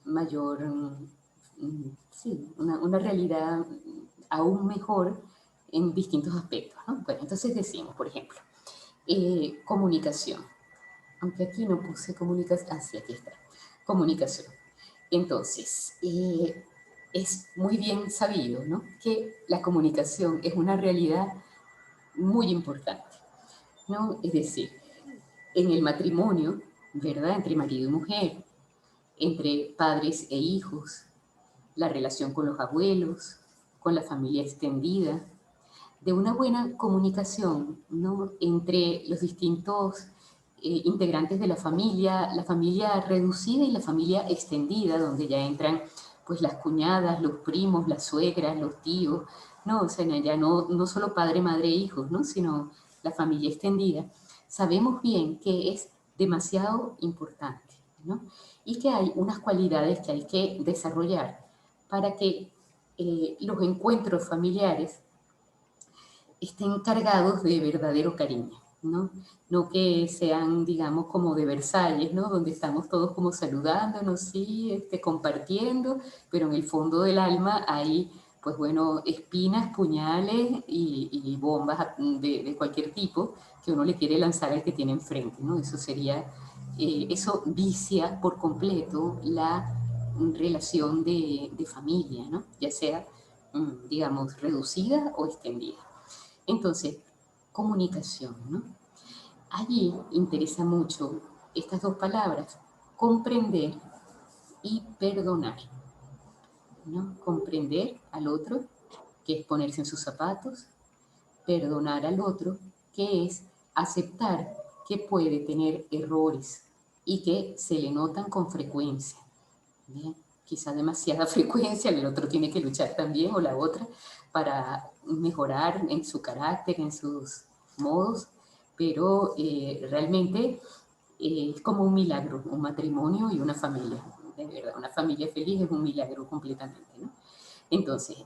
mayor, sí, una realidad aún mejor en distintos aspectos, ¿no? Bueno, entonces decimos, por ejemplo, comunicación. aunque aquí no puse comunicación, sí, aquí está, comunicación. Entonces, es muy bien sabido, ¿no?, que la comunicación es una realidad muy importante, ¿no? Es decir, en el matrimonio, ¿verdad?, entre marido y mujer, entre padres e hijos, la relación con los abuelos, con la familia extendida, de una buena comunicación, ¿no?, entre los distintos integrantes de la familia reducida y la familia extendida, donde ya entran pues las cuñadas, los primos, las suegras, los tíos, ¿no? O sea, ya no solo padre, madre, hijos, ¿no?, sino la familia extendida. Sabemos bien que es demasiado importante, ¿no? Y que hay unas cualidades que hay que desarrollar para que los encuentros familiares estén cargados de verdadero cariño, ¿no? No que sean, digamos, como de Versalles, ¿no?, donde estamos todos como saludándonos, sí, compartiendo, pero en el fondo del alma hay, pues bueno, espinas, puñales y bombas de cualquier tipo que uno le quiere lanzar al que tiene enfrente, ¿no? Eso sería, eso vicia por completo la relación de familia, ¿no?, ya sea, digamos, reducida o extendida. Entonces, comunicación, ¿no? Allí interesa mucho estas dos palabras, comprender y perdonar, ¿no? Comprender al otro, que es ponerse en sus zapatos, perdonar al otro, que es aceptar que puede tener errores y que se le notan con frecuencia. Bien, quizá demasiada frecuencia, el otro tiene que luchar también o la otra para mejorar en su carácter, en sus modos, pero realmente es como un milagro, un matrimonio y una familia, de verdad, una familia feliz es un milagro completamente, ¿no? Entonces,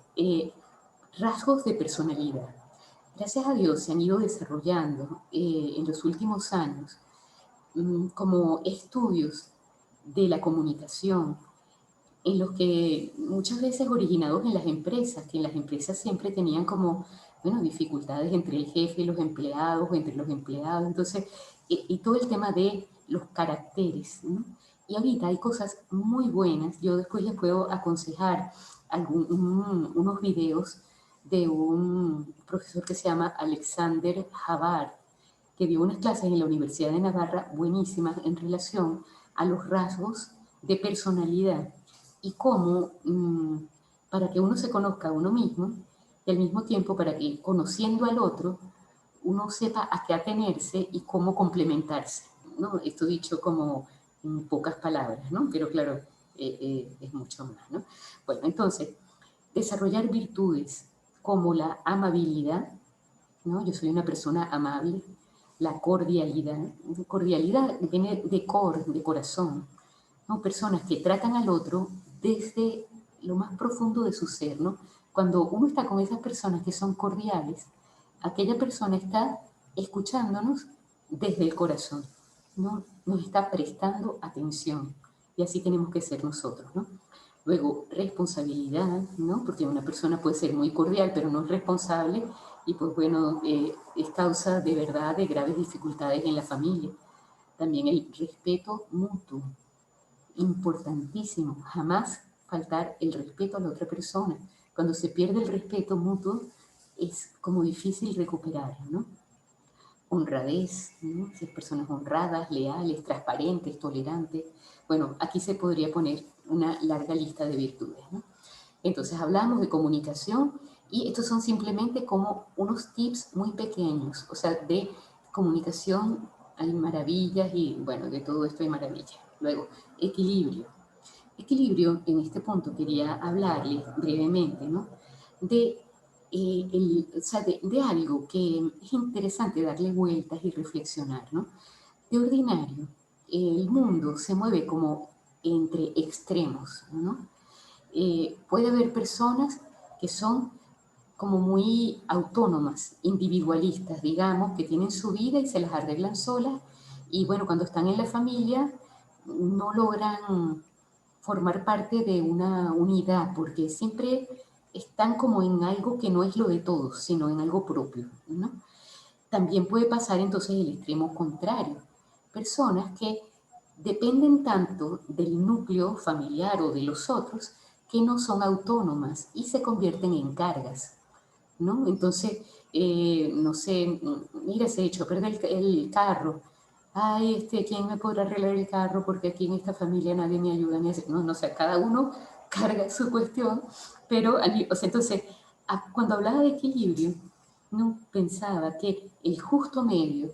rasgos de personalidad. Gracias a Dios se han ido desarrollando en los últimos años como estudios de la comunicación, en los que muchas veces originados en las empresas, que en las empresas siempre tenían como, bueno, dificultades entre el jefe y los empleados, entre los empleados, entonces, y todo el tema de los caracteres, ¿no? Y ahorita hay cosas muy buenas, yo después les puedo aconsejar unos videos de un profesor que se llama Alexander Havard, que dio unas clases en la Universidad de Navarra buenísimas en relación a los rasgos de personalidad y cómo, para que uno se conozca a uno mismo y al mismo tiempo para que conociendo al otro uno sepa a qué atenerse y cómo complementarse, ¿no? Esto dicho como en pocas palabras, ¿no? Pero claro, es mucho más, ¿no? Bueno, entonces, desarrollar virtudes como la amabilidad, ¿no? Yo soy una persona amable, la cordialidad. Cordialidad viene de cor, de corazón, ¿no? Personas que tratan al otro desde lo más profundo de su ser, ¿no? Cuando uno está con esas personas que son cordiales, aquella persona está escuchándonos desde el corazón, ¿no? Nos está prestando atención y así tenemos que ser nosotros, ¿no? Luego, responsabilidad, ¿no? Porque una persona puede ser muy cordial, pero no es responsable y pues bueno, es causa de verdad de graves dificultades en la familia. También el respeto mutuo, importantísimo, jamás faltar el respeto a la otra persona. Cuando se pierde el respeto mutuo, es como difícil recuperarlo, ¿no? Honradez, ¿no? Ser personas honradas, leales, transparentes, tolerantes. Bueno, aquí se podría poner una larga lista de virtudes, ¿no? Entonces hablamos de comunicación y estos son simplemente como unos tips muy pequeños, o sea, de comunicación hay maravillas y bueno, de todo esto hay maravillas. Luego, equilibrio. Equilibrio, en este punto quería hablarles brevemente, ¿no? De, o sea, de algo que es interesante darle vueltas y reflexionar, ¿no? De ordinario, el mundo se mueve como entre extremos, ¿no? Puede haber personas que son como muy autónomas, individualistas, digamos, que tienen su vida y se las arreglan solas y bueno, cuando están en la familia no logran formar parte de una unidad porque siempre están como en algo que no es lo de todos, sino en algo propio, ¿no? También puede pasar entonces el extremo contrario, personas que dependen tanto del núcleo familiar o de los otros que no son autónomas y se convierten en cargas, ¿no? Entonces, no sé, mira, se echó a perder el carro. Ay, ¿quién me podrá arreglar el carro? Porque aquí en esta familia nadie me ayuda. No, no sé, cada uno carga su cuestión, pero, o sea, entonces, cuando hablaba de equilibrio, no pensaba que el justo medio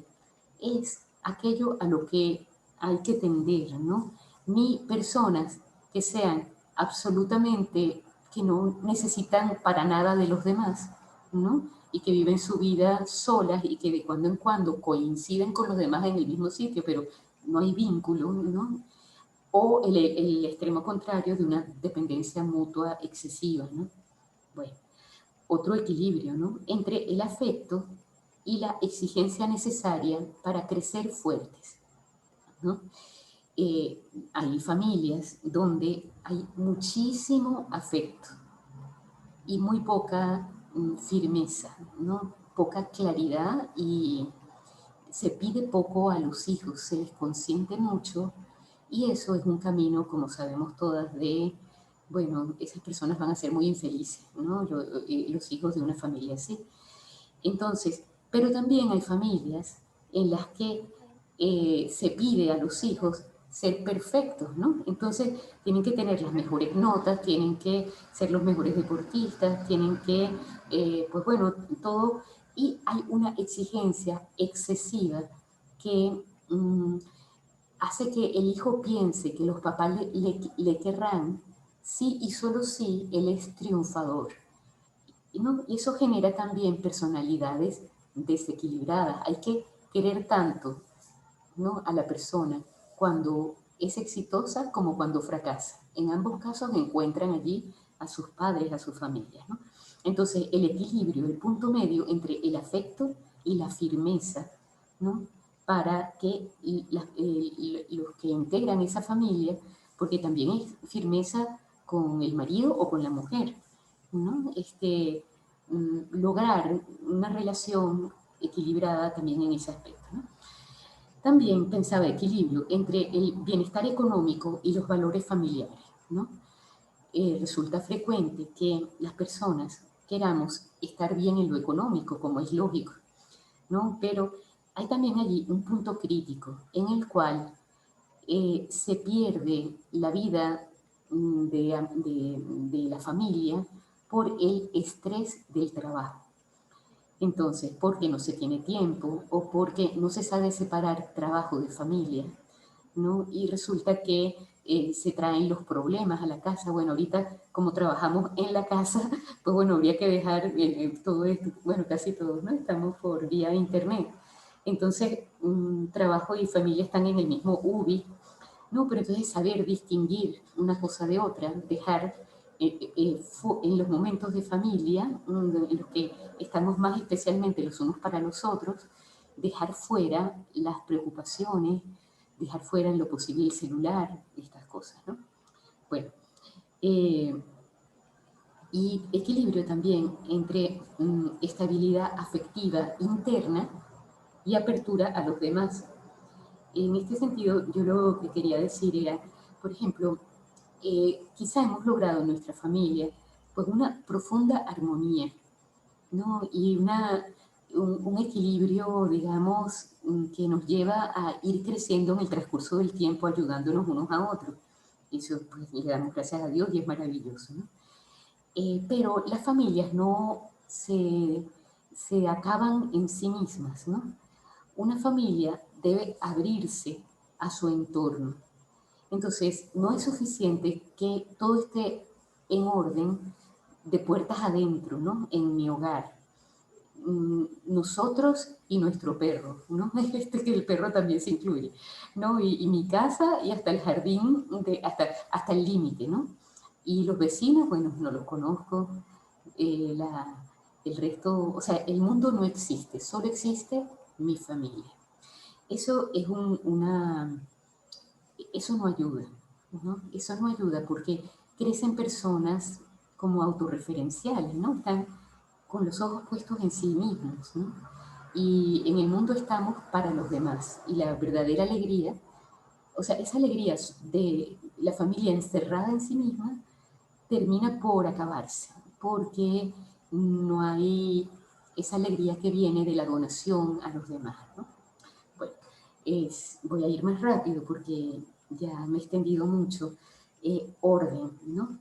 es aquello a lo que hay que tender, ¿no? Ni personas que sean absolutamente, que no necesitan para nada de los demás, ¿no? Y que viven su vida solas y que de cuando en cuando coinciden con los demás en el mismo sitio, pero no hay vínculo, ¿no? O el extremo contrario de una dependencia mutua excesiva, ¿no? Bueno, otro equilibrio, ¿no? Entre el afecto y la exigencia necesaria para crecer fuertes, ¿no? Eh, Hay familias donde hay muchísimo afecto y muy poca firmeza, ¿no? Poca claridad y se pide poco a los hijos, se les consiente mucho y eso es un camino, como sabemos todas, de, bueno, esas personas van a ser muy infelices, ¿no? Los hijos de una familia así. Entonces, pero también hay familias en las que se pide a los hijos ser perfectos, ¿no? Entonces, tienen que tener las mejores notas, tienen que ser los mejores deportistas, tienen que, pues bueno, todo. Y hay una exigencia excesiva que hace que el hijo piense que los papás le querrán sí y solo si él es triunfador. ¿No? Y eso genera también personalidades desequilibradas. Hay que querer tanto, ¿no? A la persona cuando es exitosa como cuando fracasa. En ambos casos encuentran allí a sus padres, a sus familias, ¿no? Entonces, el equilibrio, el punto medio entre el afecto y la firmeza, ¿no? Para que los que integran esa familia, porque también hay firmeza con el marido o con la mujer, ¿no? Lograr una relación equilibrada también en ese aspecto, ¿no? También pensaba equilibrio entre el bienestar económico y los valores familiares, ¿no? Resulta frecuente que las personas queramos estar bien en lo económico, como es lógico, ¿no? Pero hay también allí un punto crítico en el cual se pierde la vida de la familia por el estrés del trabajo. Entonces, porque no se tiene tiempo o porque no se sabe separar trabajo de familia, ¿no? Y resulta que se traen los problemas a la casa. Bueno, ahorita como trabajamos en la casa, pues bueno, habría que dejar todo esto, bueno, casi todos, ¿no? Estamos por vía de internet. Entonces, trabajo y familia están en el mismo UBI, ¿no? Pero entonces saber distinguir una cosa de otra, dejar en los momentos de familia, en los que estamos más especialmente los unos para los otros, dejar fuera las preocupaciones, dejar fuera en lo posible el celular, estas cosas, ¿no? Bueno, eh, y equilibrio también entre estabilidad afectiva interna y apertura a los demás. En este sentido, yo lo que quería decir era, por ejemplo, quizá hemos logrado en nuestra familia pues una profunda armonía, ¿no? Y un equilibrio, digamos, que nos lleva a ir creciendo en el transcurso del tiempo, ayudándonos unos a otros. Eso, pues, le damos gracias a Dios y es maravilloso, ¿no? Pero las familias no se acaban en sí mismas, ¿no? Una familia debe abrirse a su entorno. Entonces, no es suficiente que todo esté en orden de puertas adentro, ¿no? En mi hogar. Nosotros y nuestro perro, ¿no? Que el perro también se incluye, ¿no? Y mi casa y hasta el jardín, hasta el límite, ¿no? Y los vecinos, bueno, no los conozco, eh, la, el resto, o sea, el mundo no existe, solo existe mi familia. Eso es eso no ayuda, ¿no? Eso no ayuda porque crecen personas como autorreferenciales, ¿no? Están con los ojos puestos en sí mismos, ¿no? y en el mundo estamos para los demás. Y la verdadera alegría, o sea, esa alegría de la familia encerrada en sí misma, termina por acabarse, porque no hay esa alegría que viene de la donación a los demás, ¿no? Bueno, voy a ir más rápido porque ya me he extendido mucho. Orden, ¿no?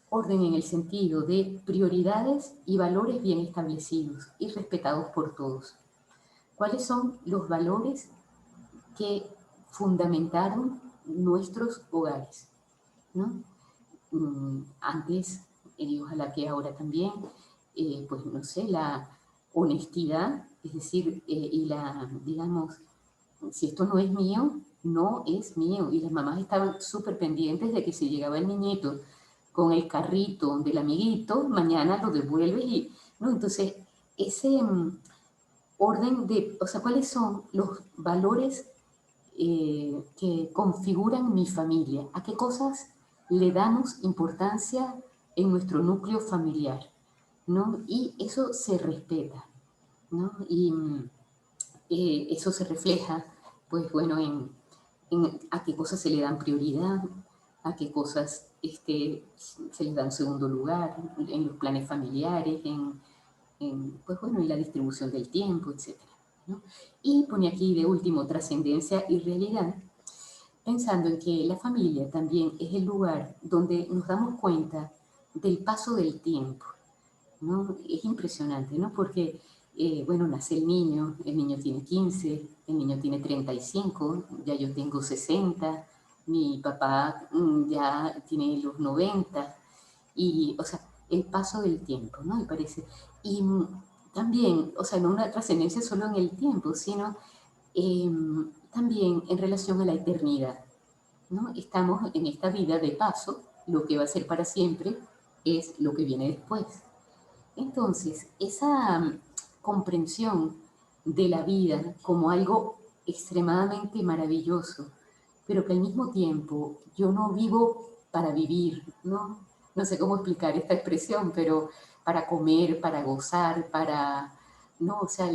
Orden en el sentido de prioridades y valores bien establecidos y respetados por todos. ¿Cuáles son los valores que fundamentaron nuestros hogares? ¿No? Antes, y ojalá que ahora también, pues no sé, la honestidad, es decir, y la, digamos, si esto no es mío, no es mío. Y las mamás estaban súper pendientes de que si llegaba el niñito con el carrito del amiguito, mañana lo devuelves y, ¿no? Entonces, ese orden de, o sea, ¿cuáles son los valores que configuran mi familia? ¿A qué cosas le damos importancia en nuestro núcleo familiar? ¿No? Y eso se respeta, ¿no? Y eso se refleja, pues bueno, en a qué cosas se le dan prioridad, a qué cosas se les dan segundo lugar, en los planes familiares, pues bueno, en la distribución del tiempo, etcétera, ¿no? Y pone aquí de último trascendencia y realidad, pensando en que la familia también es el lugar donde nos damos cuenta del paso del tiempo, ¿no? Es impresionante, ¿no? Porque, bueno, nace el niño tiene 15, el niño tiene 35, ya yo tengo 60, mi papá ya tiene los 90, y, o sea, el paso del tiempo, ¿no? Me parece. Y también, o sea, no una trascendencia solo en el tiempo, sino eh, también en relación a la eternidad, ¿no? Estamos en esta vida de paso, lo que va a ser para siempre es lo que viene después. Entonces, esa comprensión de la vida como algo extremadamente maravilloso, pero que al mismo tiempo yo no vivo para vivir, ¿no? No sé cómo explicar esta expresión, pero para comer, para gozar, para... No, o sea,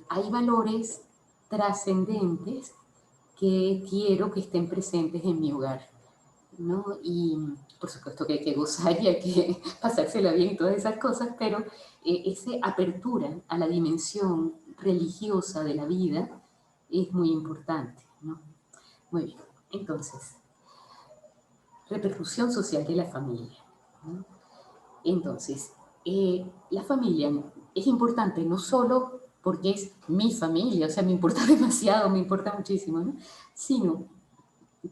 hay valores trascendentes que quiero que estén presentes en mi hogar, ¿no? Y por supuesto que hay que gozar y hay que pasársela bien y todas esas cosas, pero esa apertura a la dimensión religiosa de la vida es muy importante, ¿no? Muy bien, entonces, repercusión social de la familia, ¿no? Entonces, la familia es importante no solo porque es mi familia, o sea, me importa demasiado, me importa muchísimo, ¿no? Sino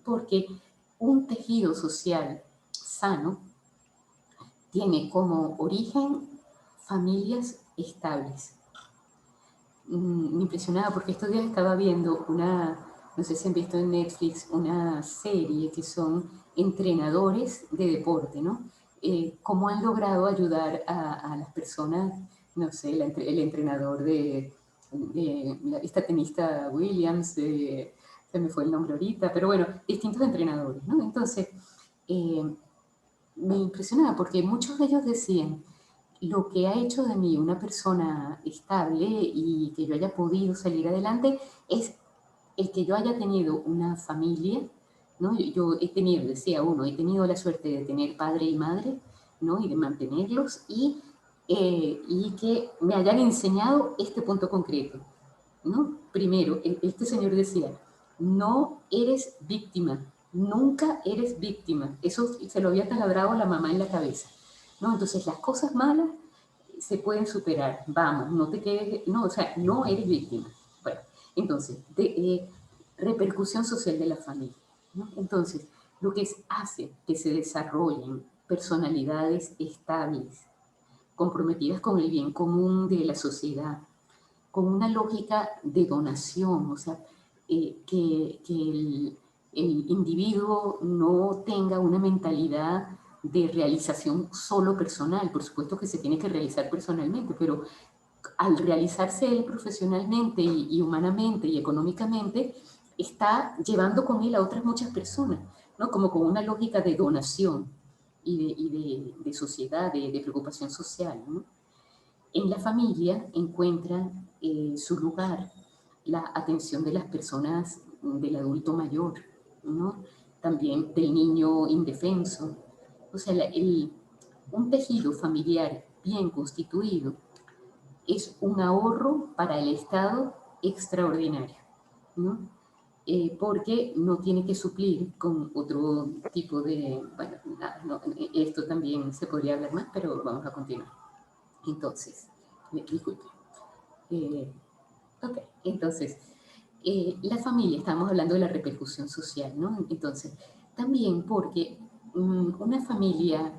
porque un tejido social sano tiene como origen familias estables. Me impresionaba porque estos días estaba viendo no sé si han visto en Netflix, una serie que son entrenadores de deporte, ¿no? Cómo han logrado ayudar a las personas, no sé, el entrenador de esta tenista Williams, se me fue el nombre ahorita, pero bueno, distintos entrenadores, ¿no? Entonces, eh, me impresionaba porque muchos de ellos decían, lo que ha hecho de mí una persona estable y que yo haya podido salir adelante es el que yo haya tenido una familia, ¿no? Yo he tenido, decía uno, he tenido la suerte de tener padre y madre, ¿no? Y de mantenerlos y que me hayan enseñado este punto concreto, ¿no? Primero, este señor decía, no eres víctima, nunca eres víctima. Eso se lo había taladrado a la mamá en la cabeza, ¿no? Entonces, las cosas malas se pueden superar, vamos, no te quedes, no, o sea, no eres víctima. Bueno, entonces, repercusión social de la familia, ¿no? Entonces, lo que hace que se desarrollen personalidades estables, comprometidas con el bien común de la sociedad, con una lógica de donación, o sea, que el individuo no tenga una mentalidad de realización solo personal. Por supuesto que se tiene que realizar personalmente, pero al realizarse él profesionalmente y humanamente y económicamente, está llevando con él a otras muchas personas, ¿no? Como con una lógica de donación y de sociedad, de preocupación social, ¿no? En la familia encuentra su lugar la atención de las personas, del adulto mayor, ¿no? También del niño indefenso. O sea, un tejido familiar bien constituido es un ahorro para el Estado extraordinario, ¿no? Porque no tiene que suplir con otro tipo de... Bueno, esto también se podría hablar más, pero vamos a continuar. Entonces, disculpe. Eh, ok, entonces, la familia, estamos hablando de la repercusión social, ¿no? Entonces, también porque una familia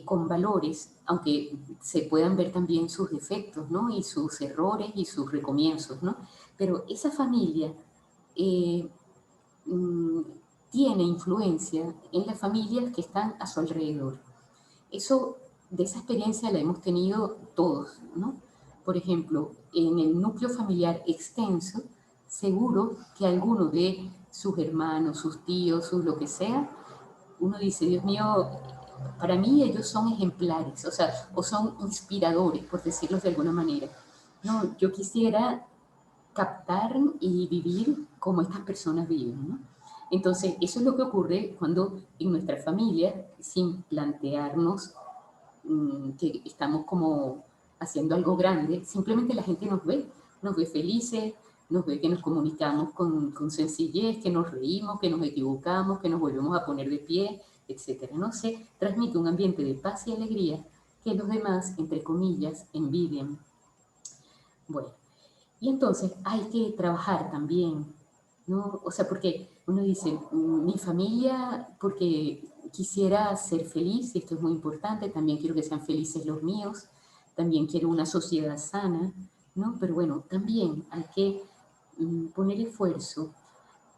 con valores, aunque se puedan ver también sus defectos, ¿no? Y sus errores y sus recomienzos, ¿no? Pero esa familia eh, mm, tiene influencia en las familias que están a su alrededor. Eso, de esa experiencia la hemos tenido todos, ¿no? Por ejemplo, en el núcleo familiar extenso, seguro que alguno de sus hermanos, sus tíos, sus lo que sea, uno dice, Dios mío, para mí ellos son ejemplares, o sea, o son inspiradores, por decirlo de alguna manera. No, yo quisiera captar y vivir como estas personas viven, ¿no? Entonces, eso es lo que ocurre cuando en nuestra familia, sin plantearnos que estamos como haciendo algo grande, simplemente la gente nos ve felices, nos ve que nos comunicamos con sencillez, que nos reímos, que nos equivocamos, que nos volvemos a poner de pie, etcétera. No sé, transmite un ambiente de paz y alegría que los demás, entre comillas, envidian. Bueno, y entonces hay que trabajar también, ¿no? O sea, porque uno dice, mi familia, porque quisiera ser feliz, y esto es muy importante, también quiero que sean felices los míos, también quiero una sociedad sana, ¿no? Pero bueno, también hay que poner esfuerzo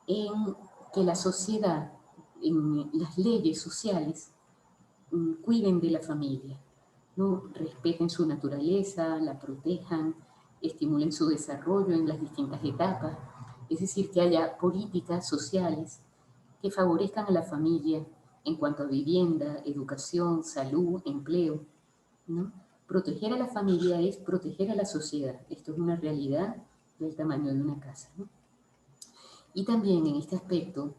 en que la sociedad, en las leyes sociales, cuiden de la familia, ¿no? Respeten su naturaleza, la protejan, estimulen su desarrollo en las distintas etapas, es decir, que haya políticas sociales que favorezcan a la familia en cuanto a vivienda, educación, salud, empleo, ¿no? Proteger a la familia es proteger a la sociedad. Esto es una realidad del tamaño de una casa, ¿no? Y también en este aspecto,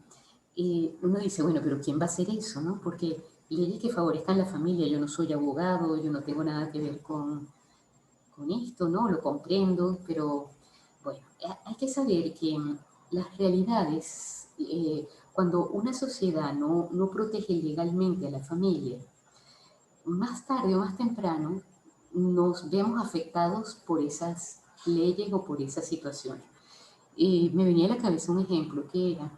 uno dice, bueno, pero ¿quién va a hacer eso, no? Porque leyes que favorezcan la familia, yo no soy abogado, yo no tengo nada que ver con esto, ¿no? Lo comprendo, pero bueno, hay que saber que las realidades, cuando una sociedad no protege legalmente a la familia, más tarde o más temprano nos vemos afectados por esas leyes o por esas situaciones. Me venía a la cabeza un ejemplo que era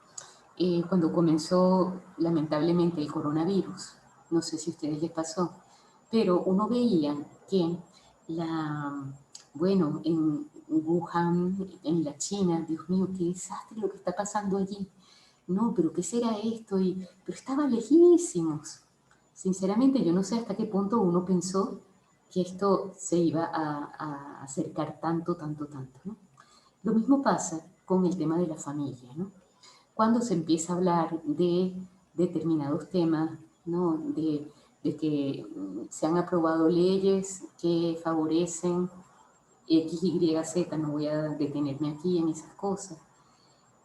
cuando comenzó lamentablemente el coronavirus. No sé si a ustedes les pasó, pero uno veía que bueno, en Wuhan, en la China, Dios mío, qué desastre lo que está pasando allí. No, pero ¿qué será esto? Pero estaba lejísimos. Sinceramente, yo no sé hasta qué punto uno pensó que esto se iba a acercar tanto, tanto, tanto, ¿no? Lo mismo pasa con el tema de la familia, ¿no? Cuando se empieza a hablar de determinados temas, ¿no? De que se han aprobado leyes que favorecen X, Y, Z, no voy a detenerme aquí en esas cosas,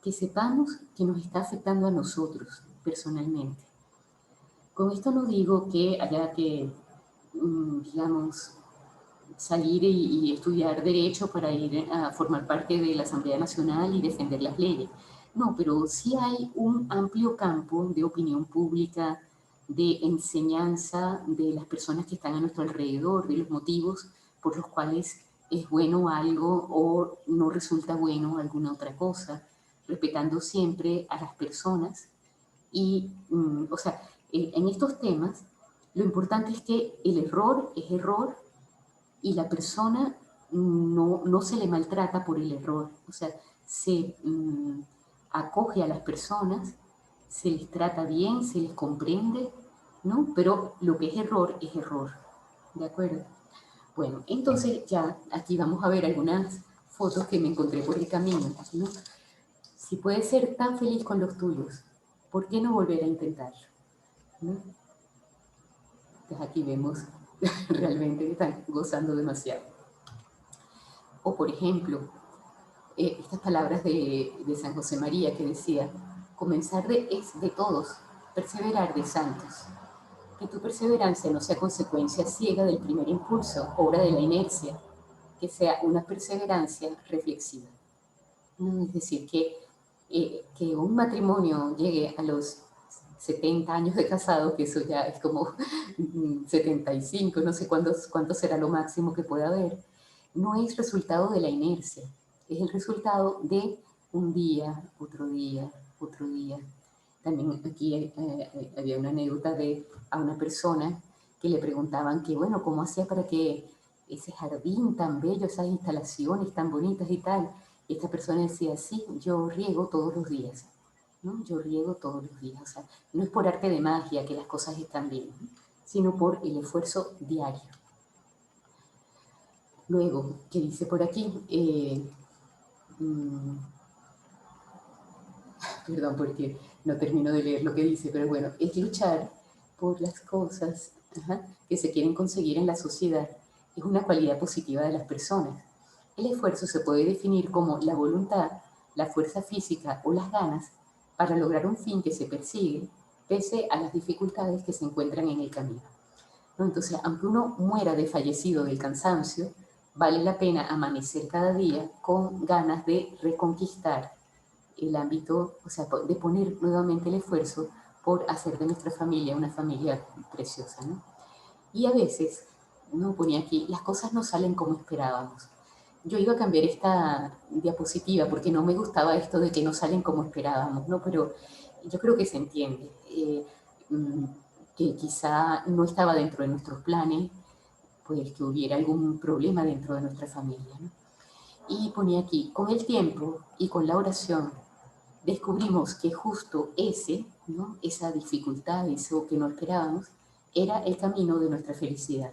que sepamos que nos está afectando a nosotros personalmente. Con esto no digo que haya que, digamos, salir y estudiar derecho para ir a formar parte de la Asamblea Nacional y defender las leyes. No, pero sí hay un amplio campo de opinión pública, de enseñanza de las personas que están a nuestro alrededor, de los motivos por los cuales es bueno algo o no resulta bueno alguna otra cosa, respetando siempre a las personas. Y, o sea, en estos temas, lo importante es que el error es error y la persona no se le maltrata por el error, o sea, se acoge a las personas, se les trata bien, se les comprende, ¿no? Pero lo que es error, ¿de acuerdo? Bueno, entonces ya aquí vamos a ver algunas fotos que me encontré por el camino, ¿no? Si puedes ser tan feliz con los tuyos, ¿por qué no volver a intentarlo? ¿No? Entonces aquí vemos realmente están gozando demasiado. O por ejemplo, estas palabras de San José María que decía, comenzar es de todos, perseverar de santos. Que tu perseverancia no sea consecuencia ciega del primer impulso, obra de la inercia, que sea una perseverancia reflexiva. Es decir, que un matrimonio llegue a los 70 años de casado, que eso ya es como 75, no sé cuánto será lo máximo que pueda haber, no es resultado de la inercia, es el resultado de un día, otro día, otro día. También aquí había una anécdota a una persona que le preguntaban que, bueno, ¿cómo hacía para que ese jardín tan bello, esas instalaciones tan bonitas y tal? Y esta persona decía, sí, yo riego todos los días, ¿no? Yo riego todos los días. O sea, no es por arte de magia que las cosas están bien, ¿no? Sino por el esfuerzo diario. Luego, ¿qué dice por aquí? Perdón, porque no termino de leer lo que dice, pero bueno, es luchar por las cosas que se quieren conseguir en la sociedad. Es una cualidad positiva de las personas. El esfuerzo se puede definir como la voluntad, la fuerza física o las ganas para lograr un fin que se persigue, pese a las dificultades que se encuentran en el camino, ¿no? Entonces, aunque uno muera de fallecido del cansancio, vale la pena amanecer cada día con ganas de reconquistar el ámbito, o sea, de poner nuevamente el esfuerzo por hacer de nuestra familia una familia preciosa, ¿no? Y a veces, no ponía aquí, las cosas no salen como esperábamos. Yo iba a cambiar esta diapositiva porque no me gustaba esto de que no salen como esperábamos, ¿no? Pero yo creo que se entiende, mm, que quizá no estaba dentro de nuestros planes, pues que hubiera algún problema dentro de nuestra familia, ¿no? Y ponía aquí, con el tiempo y con la oración, descubrimos que justo ese, ¿no? Esa dificultad, eso que no esperábamos, era el camino de nuestra felicidad.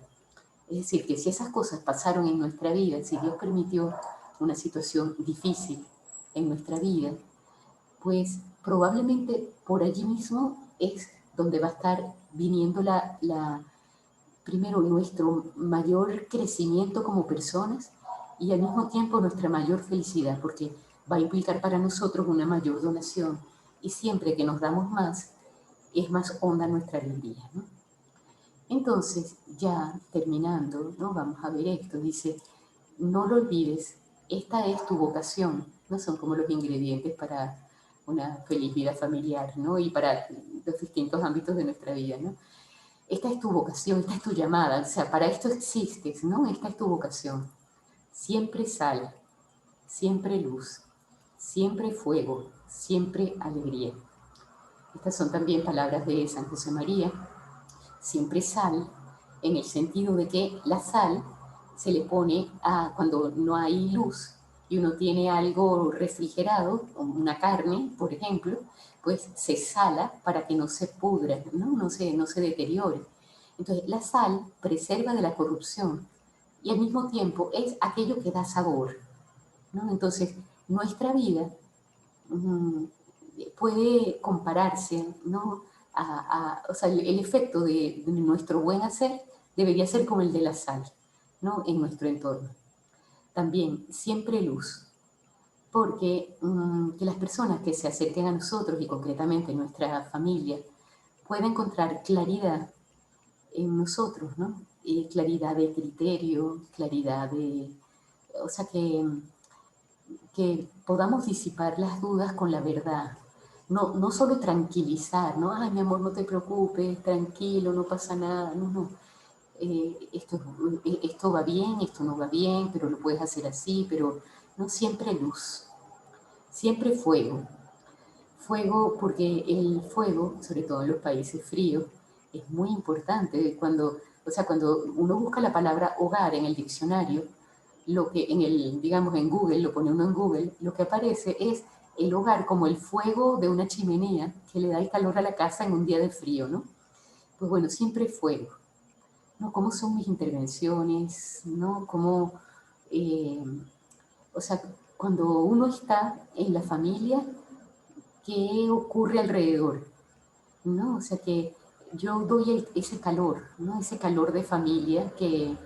Es decir, que si esas cosas pasaron en nuestra vida, si Dios permitió una situación difícil en nuestra vida, pues probablemente por allí mismo es donde va a estar viniendo primero nuestro mayor crecimiento como personas y al mismo tiempo nuestra mayor felicidad, porque va a implicar para nosotros una mayor donación y siempre que nos damos más, es más honda nuestra alegría, ¿no? Entonces, ya terminando, ¿no? Vamos a ver esto, dice, no lo olvides, esta es tu vocación, no son como los ingredientes para una feliz vida familiar, ¿no? Y para los distintos ámbitos de nuestra vida, ¿no? Esta es tu vocación, esta es tu llamada, o sea, para esto existes, ¿no? Esta es tu vocación. Siempre sal, siempre luz, siempre fuego, siempre alegría. Estas son también palabras de San José María. Siempre sal, en el sentido de que la sal se le pone a cuando no hay luz y uno tiene algo refrigerado, como una carne, por ejemplo, pues se sala para que no se pudra, no se deteriore. Entonces, la sal preserva de la corrupción y al mismo tiempo es aquello que da sabor, ¿no? Entonces, nuestra vida mm, puede compararse, ¿no? O sea, el efecto de nuestro buen hacer debería ser como el de la sal, ¿no? En nuestro entorno. También, siempre luz, porque que las personas que se acerquen a nosotros y concretamente nuestra familia puedan encontrar claridad en nosotros, ¿no? Claridad de criterio, claridad de... O sea, que podamos disipar las dudas con la verdad. No solo tranquilizar, ¿no? Ay, mi amor, no te preocupes, tranquilo, no pasa nada. No, no. Esto va bien, esto no va bien, pero lo puedes hacer así, pero no siempre luz, siempre fuego. Fuego, porque el fuego, sobre todo en los países fríos, es muy importante. Cuando uno busca la palabra hogar en el diccionario, lo que digamos en Google, lo pone uno en Google, lo que aparece es el hogar como el fuego de una chimenea que le da el calor a la casa en un día de frío, ¿no? Pues bueno, siempre fuego, ¿no? ¿Cómo son mis intervenciones? ¿No? ¿Cómo, eh, o sea, cuando uno está en la familia, qué ocurre alrededor, ¿no? O sea, que yo doy ese calor, ¿no? Ese calor de familia que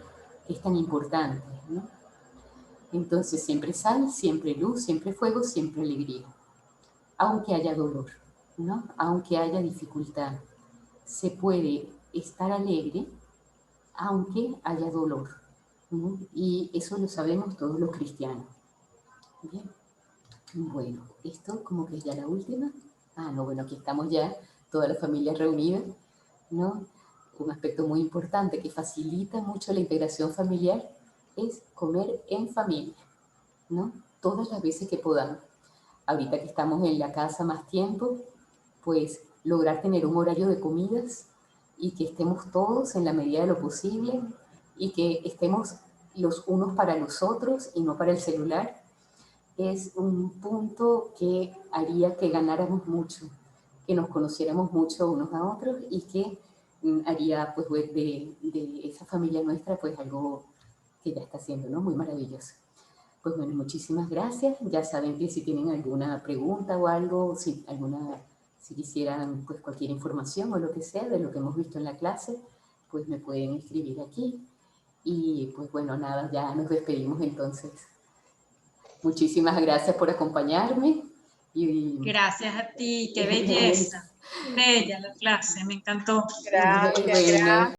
es tan importante, ¿no? Entonces siempre sal, siempre luz, siempre fuego, siempre alegría. Aunque haya dolor, ¿no? Aunque haya dificultad, se puede estar alegre aunque haya dolor, ¿no? Y eso lo sabemos todos los cristianos. Bien, bueno, esto como que es ya la última. Ah, no, bueno, aquí estamos ya, toda la familia reunida, ¿no? Un aspecto muy importante que facilita mucho la integración familiar es comer en familia, ¿no? Todas las veces que podamos. Ahorita que estamos en la casa más tiempo, pues lograr tener un horario de comidas y que estemos todos en la medida de lo posible y que estemos los unos para los otros y no para el celular, es un punto que haría que ganáramos mucho, que nos conociéramos mucho unos a otros y que haría pues de esa familia nuestra pues algo que ya está haciendo, ¿no? Muy maravilloso. Pues bueno, muchísimas gracias. Ya saben que si tienen alguna pregunta o algo, si quisieran pues cualquier información o lo que sea de lo que hemos visto en la clase, pues me pueden escribir aquí. Y pues bueno, nada, ya nos despedimos entonces. Muchísimas gracias por acompañarme.
Gracias a ti, qué belleza. Bella la clase, me encantó.
Gracias,
Bueno,